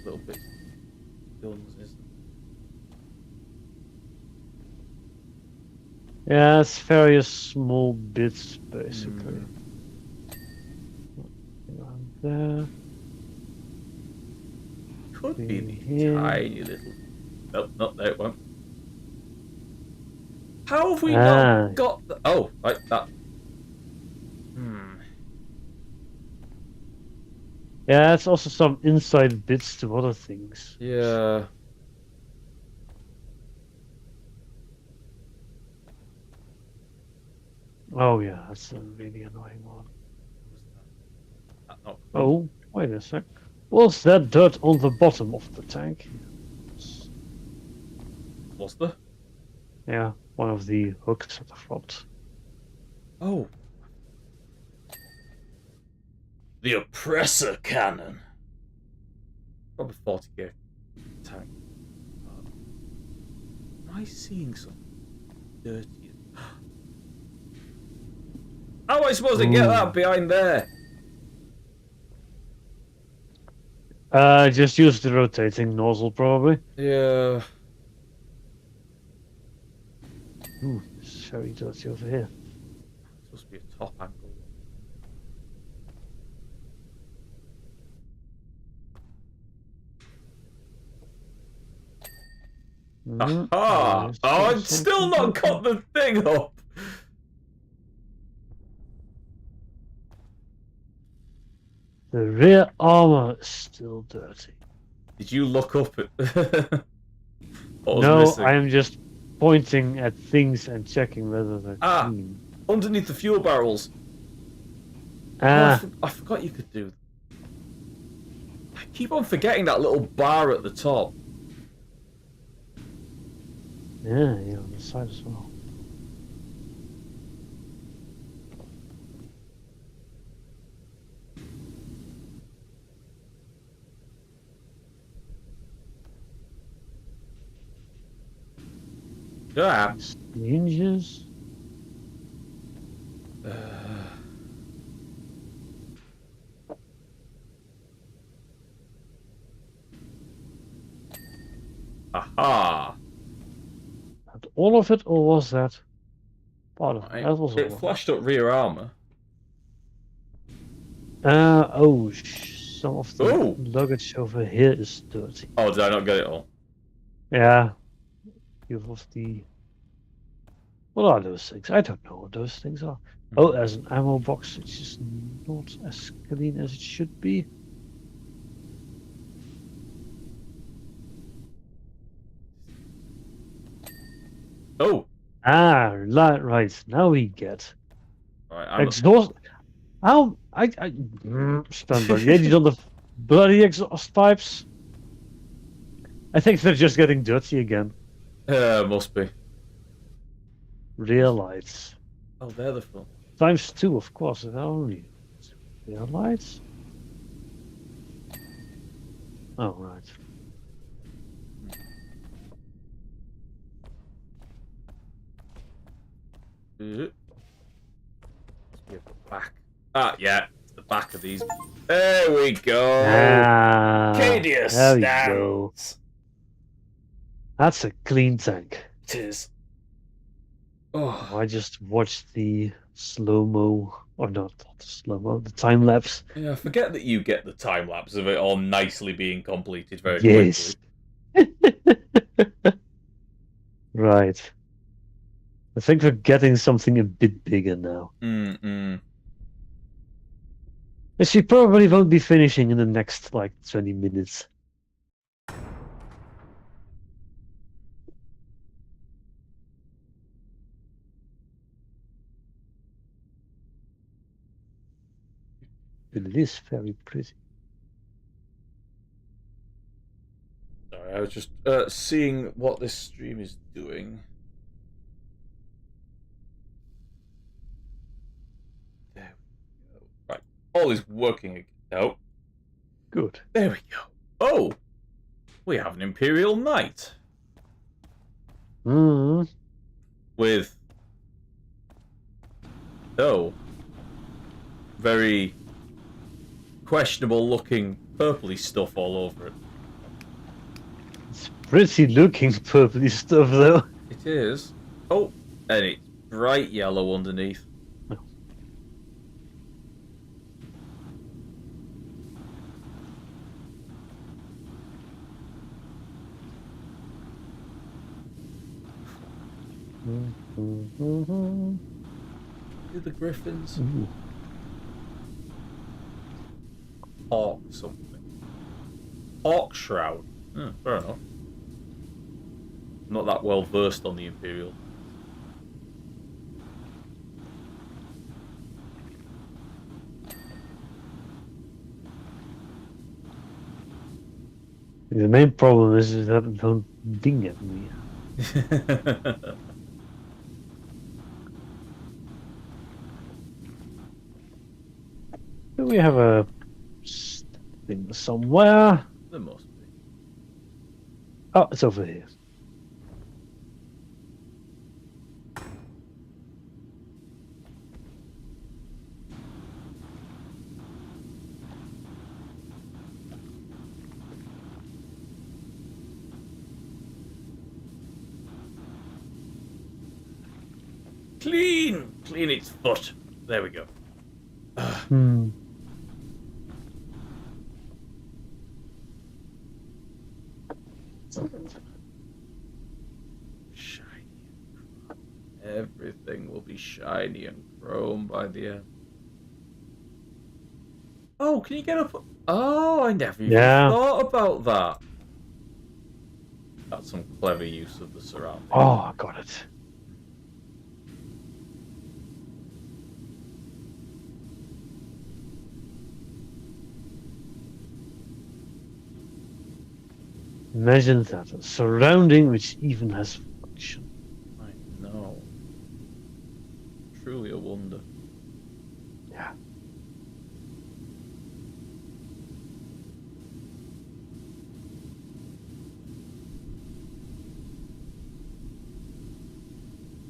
Little bit buildings, isn't it? Yeah, it's various small bits, basically. Around there. Could be the Here. tiny little. Nope, not there. It won't. How have we Ah. not got the... Oh, right, that. Yeah, it's also some inside bits to other things. Yeah. Oh yeah, that's a really annoying one. Not Oh, wait a sec. Was that dirt on the bottom of the tank? Was there? Yeah, one of the hooks at the front. Oh. The oppressor cannon. Probably 40k tank. Am I seeing something dirty? How am I supposed to get that behind there? Just use the rotating nozzle, probably. Yeah. Ooh, it's very dirty over here. Supposed to be a top angle. Aha! There's Oh, it's still not something got the thing up! The rear armor is still dirty. Did you look up at what was No, missing? I am just pointing at things and checking whether they're clean. Underneath the fuel barrels. Ah, Oh, I forgot you could do. I keep on forgetting that little bar at the top. yeah, on the side as well. Yeah. Hinges. Aha! Not all of it, or was that part of it? Right. That was all It of it. flashed up rear armor. Some of the Oh! luggage over here is dirty. Oh, did I not get it all? Yeah. Few of the. What are those things? I don't know what those things are. Oh, there's an ammo box, which is not as clean as it should be. Oh! Right. Now we get Right, I'm exhaust. How stand by the edges on the bloody exhaust pipes. I think they're just getting dirty again. must be. Rear lights. Oh, they're the full. ×2, of course. They're only rear lights. Oh, right. Let's be at the back. Ah, yeah, it's the back of these. There we go. Cadia There we go. stands. That's a clean tank. It is. Oh, I just watched the slow-mo, or not the slow-mo, the time lapse. yeah. Forget that you get the time lapse of it all nicely being completed very Yes. quickly. Right. I think we're getting something a bit bigger now. Which we probably won't be finishing in the next, 20 minutes. But it is very pretty. Sorry, I was just seeing what this stream is doing. There we go. Right, all is working again. Oh, Good. there we go. Oh, we have an Imperial Knight Mm. with very questionable looking purpley stuff all over it. It's pretty looking purpley stuff, though. It is. Oh, and it's bright yellow underneath. Do the griffins? Ooh. Hawk something. Hawk shroud. Fair enough. Not that well versed on the Imperial. The main problem is that it don't ding at me. Do we have a thing somewhere? There must be. Oh, it's over here. Clean its foot. There we go. Hmm. shiny and chrome by the end. Oh, can you get up? Oh, I never even thought about that. That's some clever use of the surroundings. Oh, I got it. Imagine that, a surrounding which even has function. I know. Truly a wonder. Yeah.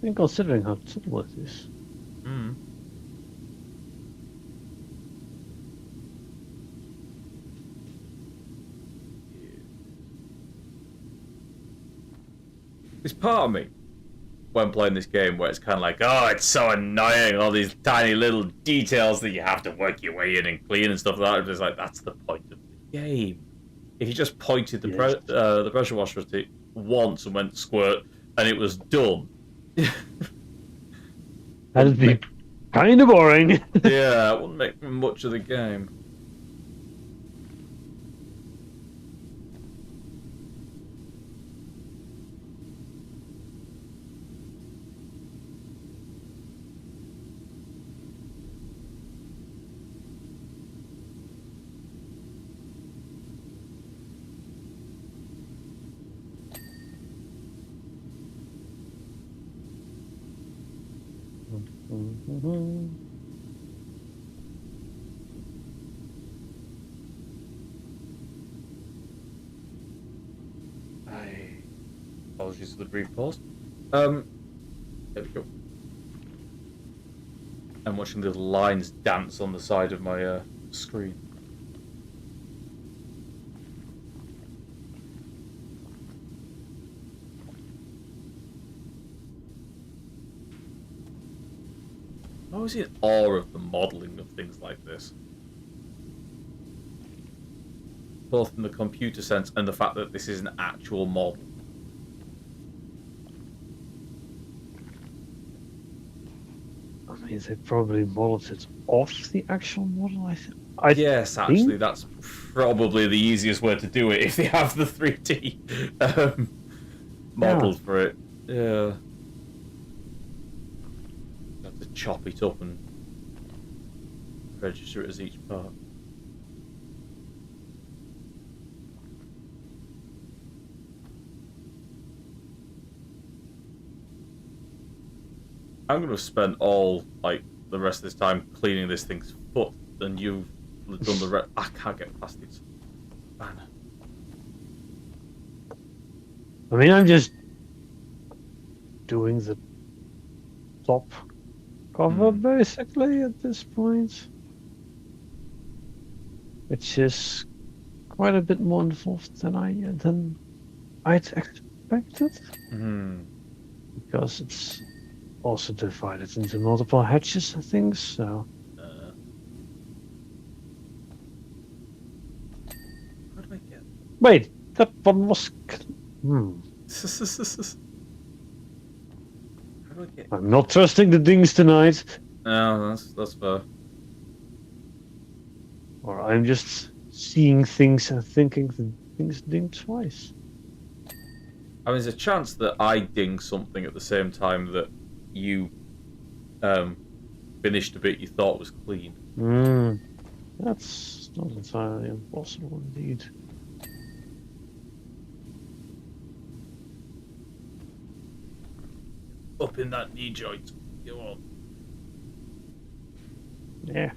And considering how subtle it is. Hmm. There's part of me when playing this game where it's kind of like, oh, it's so annoying, all these tiny little details that you have to work your way in and clean and stuff like that. It's like, that's the point of the game. If you just pointed the pressure washer at it once and went squirt and it was done. That'd be kind of boring. Yeah, it wouldn't make much of the game. Apologies for the brief pause. There we go. I'm watching the lines dance on the side of my screen. I'm always in awe of the modelling of things like this. Both in the computer sense and the fact that this is an actual model. I mean, they probably modeled it off the actual model, I think. Yes, actually, that's probably the easiest way to do it if they have the 3D model for it. Yeah. Have to chop it up and register it as each part. I'm going to spend all, like, the rest of this time cleaning this thing's foot, and you've done the rest. I can't get past it. Man. I mean, I'm just doing the top cover, basically, at this point. Which is quite a bit more involved than I'd expected. Because it's also divided into multiple hatches and things, so. How do I get? Wait, that one was. How do I get? I'm not trusting the dings tonight. No, that's fair. Or I'm just seeing things and thinking that things ding twice. I mean, there's a chance that I ding something at the same time that you finished a bit you thought was clean. That's not entirely impossible indeed. Up in that knee joint. Go on. Yeah.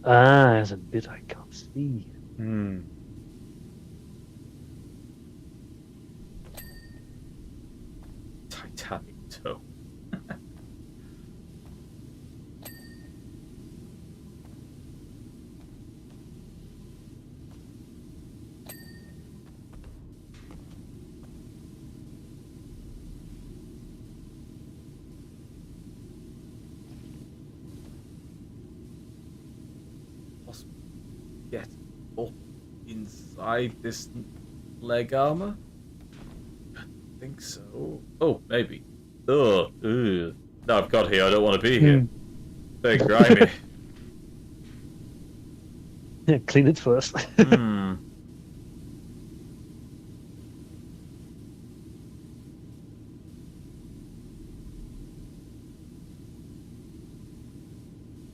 There's a bit I can't see. Titanic toe. Get up inside this leg armor? think so. Oh, maybe. Ugh. Ugh. Now I've got here, I don't want to be here. Very grimy. Yeah, clean it first. Hmm.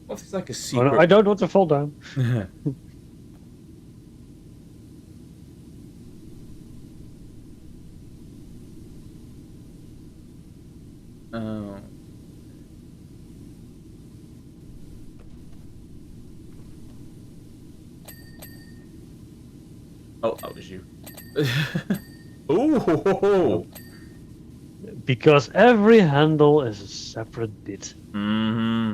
What if it's like a Oh, secret? no, I don't want to fall down. Oh. Oh, that was you. Ooh. Because every handle is a separate bit. Mm-hmm.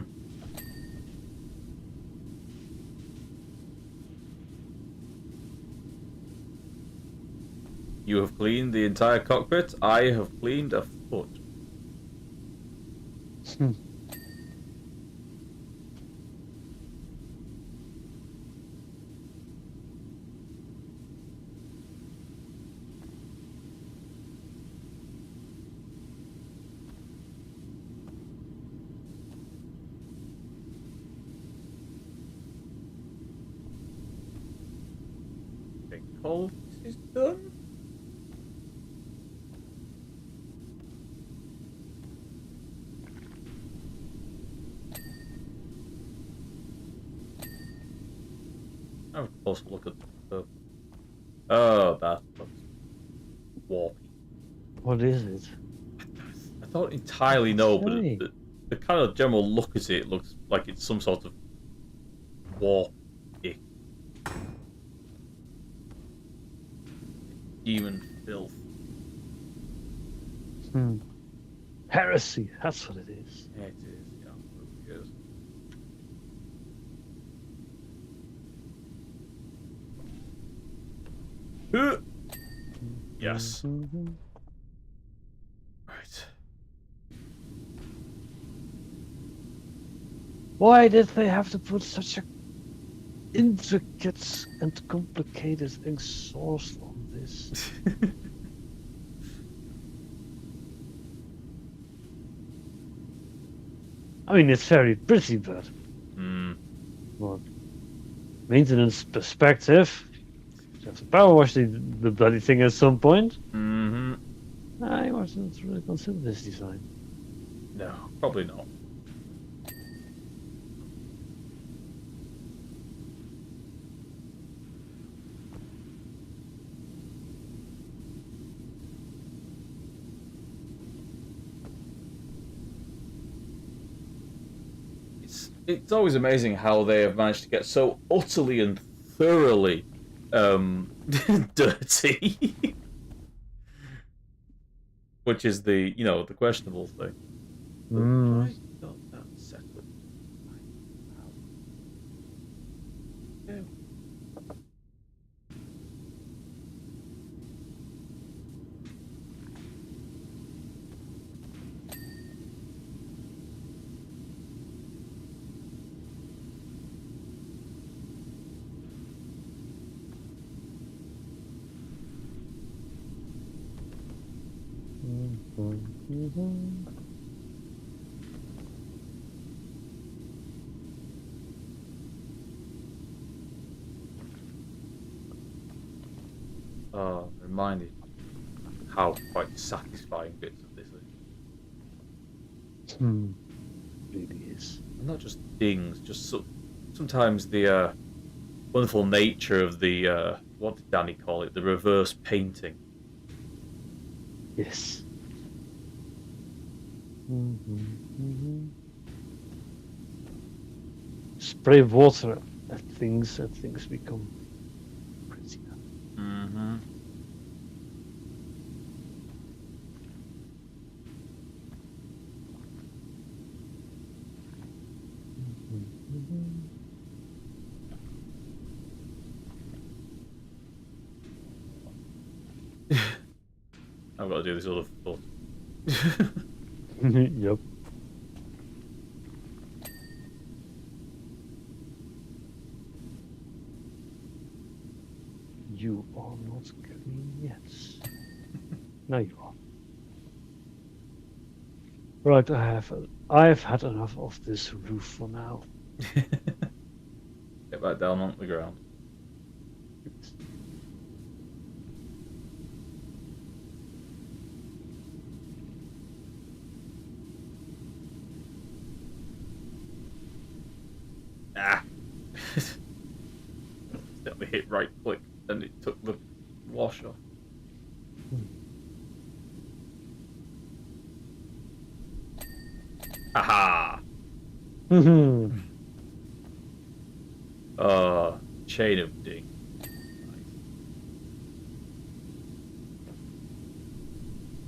You have cleaned the entire cockpit. I have cleaned a foot. Big hole is done. Have a closer look at the. Oh, that looks warpy. What is it? I don't entirely know, but Say. the kind of general look at it looks like it's some sort of warp. Demon filth. Heresy, that's what it is. Yeah, it is. Yeah, it is. Yes. Right. Why did they have to put such a intricate and complicated exhaust on this? I mean, it's very pretty, but well, maintenance perspective, you have to power wash the bloody thing at some point. Mm-hmm. I wasn't really consider this design. No, probably not. It's always amazing how they have managed to get so utterly and thoroughly dirty. Which is the, the questionable thing. Why got that separate? Yeah. Reminded how quite satisfying bits of this is. Really is. And not just things, just sometimes the wonderful nature of the what did Danny call it? The reverse painting. Yes. Spray water at things become pretty. Mm-hmm. I've got to do this other foot. Yep. You are not clean yet. No, you are. Right, I've had enough of this roof for now. Get back down on the ground. Ah. Let me hit right click and it took the wash off. Aha! Chain of ding.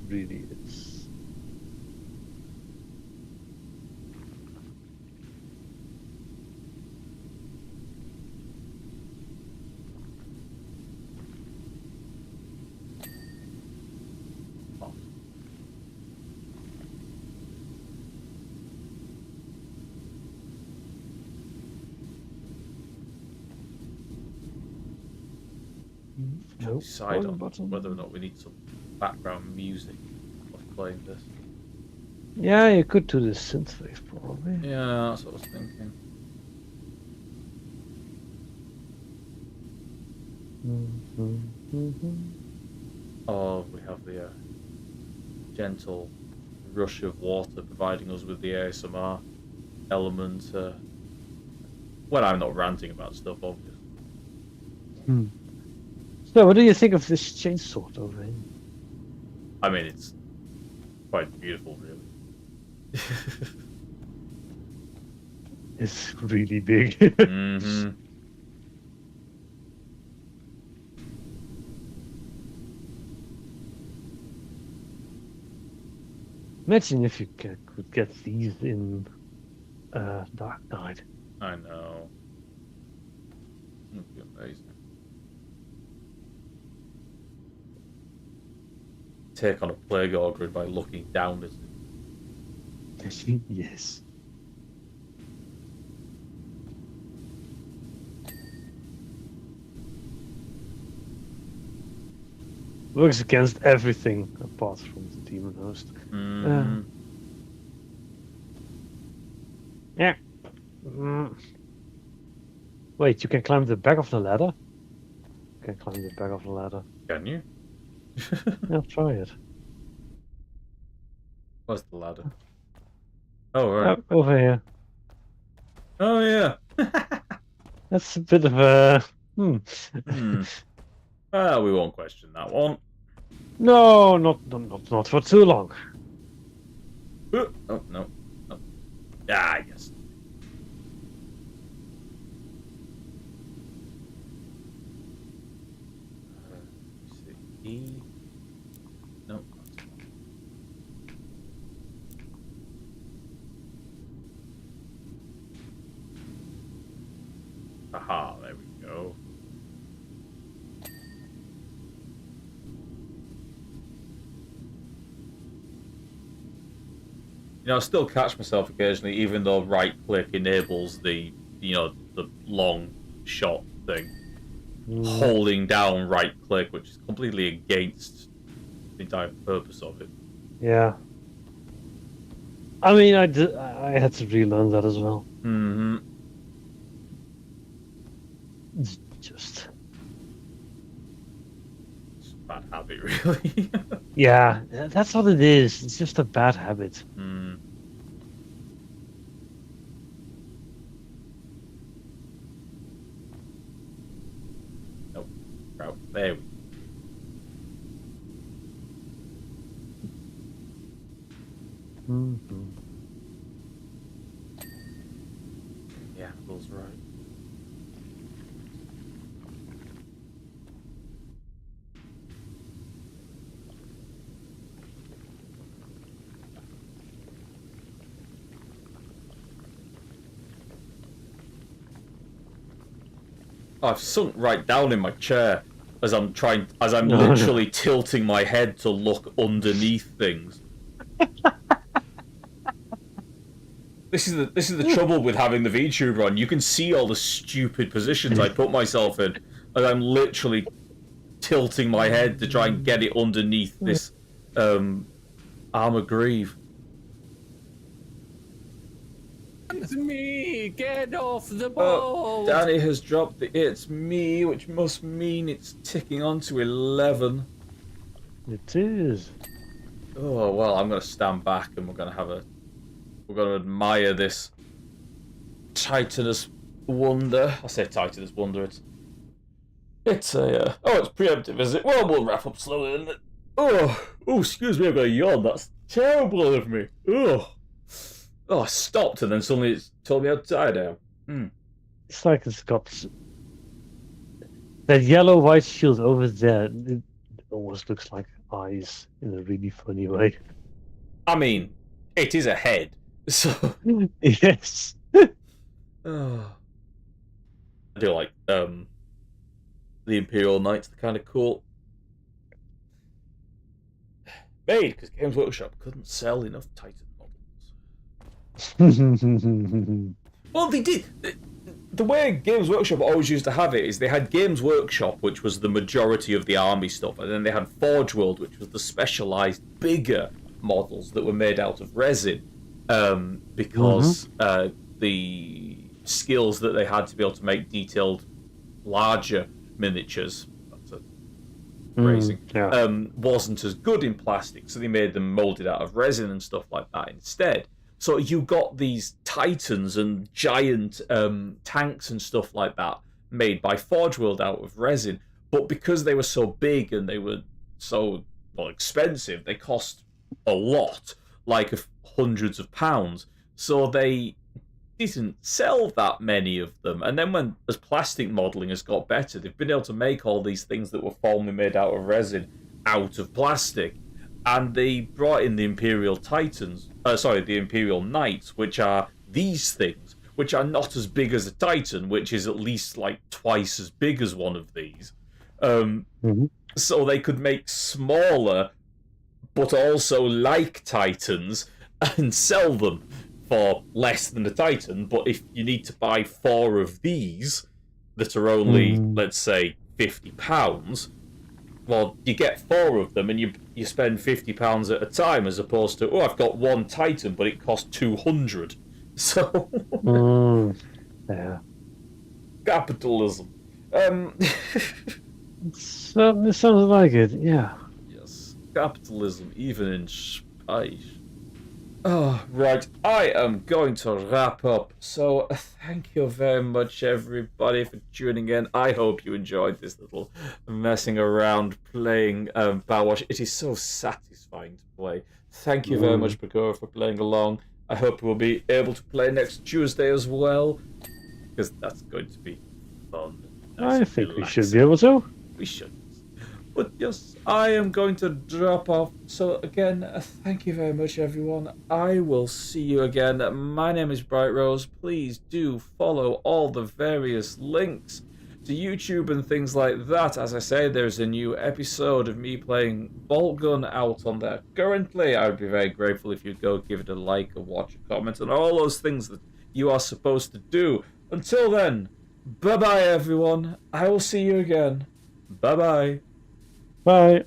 Really is. Nope. Decide on whether or not we need some background music of playing this. Yeah, you could do the synthwave probably. Yeah, that's what I was thinking. Oh, we have the gentle rush of water providing us with the ASMR element. When I'm not ranting about stuff, obviously. So, what do you think of this chainsaw over here? I mean, it's quite beautiful, really. It's really big. Mm-hmm. Imagine if you could get these in Dark Knight. I know. It'd be amazing. Take on a plague augury by looking down at it. Yes. Works against everything apart from the demon host. Mm-hmm. Yeah. Wait, you can climb the back of the ladder? You can climb the back of the ladder. Can you? Yeah, try it. Where's the ladder? Oh, right. Over here. Oh, yeah. That's a bit of a... Well, we won't question that one. No, not for too long. Oh, no. Oh. Yeah, I guess. E. No. Aha, there we go. You know, I still catch myself occasionally, even though right click enables the, the long shot thing. Holding down right click, which is completely against the entire purpose of it. Yeah. I mean, I had to relearn that as well. Mm-hmm. It's just... It's a bad habit, really. Yeah, that's what it is. It's just a bad habit. Mm. Nope. Right, there we go. Mm-hmm. Yeah, Will's right. I've sunk right down in my chair as I'm literally tilting my head to look underneath things. This is the trouble with having the VTuber on. You can see all the stupid positions I put myself in, as I'm literally tilting my head to try and get it underneath this armor greave. It's me! Get off the Oh, mold! Danny has dropped the "it's me," which must mean it's ticking on to 11. It is. Oh well, I'm gonna stand back and we're gonna admire this titanous wonder. I say titanous wonder. It's a it's preemptive, is it? Well, we'll wrap up slowly, isn't it? Oh, excuse me, I've got a yawn. That's terrible of me. Oh, I stopped and then suddenly it's told me how tired I am. It's like it's got that yellow white shield over there. It almost looks like eyes in a really funny way. I mean, it is a head, so. Yes. I do like the Imperial Knights. They're kind of cool. Made because Games Workshop couldn't sell enough Titan models. Well, they did. The way Games Workshop always used to have it is they had Games Workshop, which was the majority of the army stuff, and then they had Forge World, which was the specialized, bigger models that were made out of resin, because the skills that they had to be able to make detailed, larger miniatures. That's a phrasing. Wasn't as good in plastic, so they made them molded out of resin and stuff like that instead. So you got these titans and giant tanks and stuff like that made by Forge World out of resin, but because they were so big and they were so expensive, they cost a lot, like hundreds of pounds. So they didn't sell that many of them. And then as plastic modelling has got better, they've been able to make all these things that were formerly made out of resin out of plastic. And they brought in the Imperial Titans, the Imperial Knights, which are these things, which are not as big as a Titan, which is at least like twice as big as one of these. So they could make smaller, but also like Titans, and sell them for less than a Titan. But if you need to buy 4 of these that are only, let's say, £50, well, you get 4 of them and you spend £50 at a time, as opposed to, I've got 1 Titan, but it costs 200. So, yeah, capitalism. Certainly sounds like it. Yeah. Yes, capitalism, even in space. Oh, right. I am going to wrap up. So, thank you very much, everybody, for tuning in. I hope you enjoyed this little messing around playing PowerWash. It is so satisfying to play. Thank you very much, Bakura, for playing along. I hope we'll be able to play next Tuesday as well, because that's going to be fun. I think we should be able to. We should. But yes, I am going to drop off. So again, thank you very much, everyone. I will see you again. My name is Bright Rose. Please do follow all the various links to YouTube and things like that. As I say, there's a new episode of me playing Bolt Gun out on there currently. I would be very grateful if you'd go give it a like, a watch, a comment, and all those things that you are supposed to do. Until then, bye-bye, everyone. I will see you again. Bye-bye. Bye.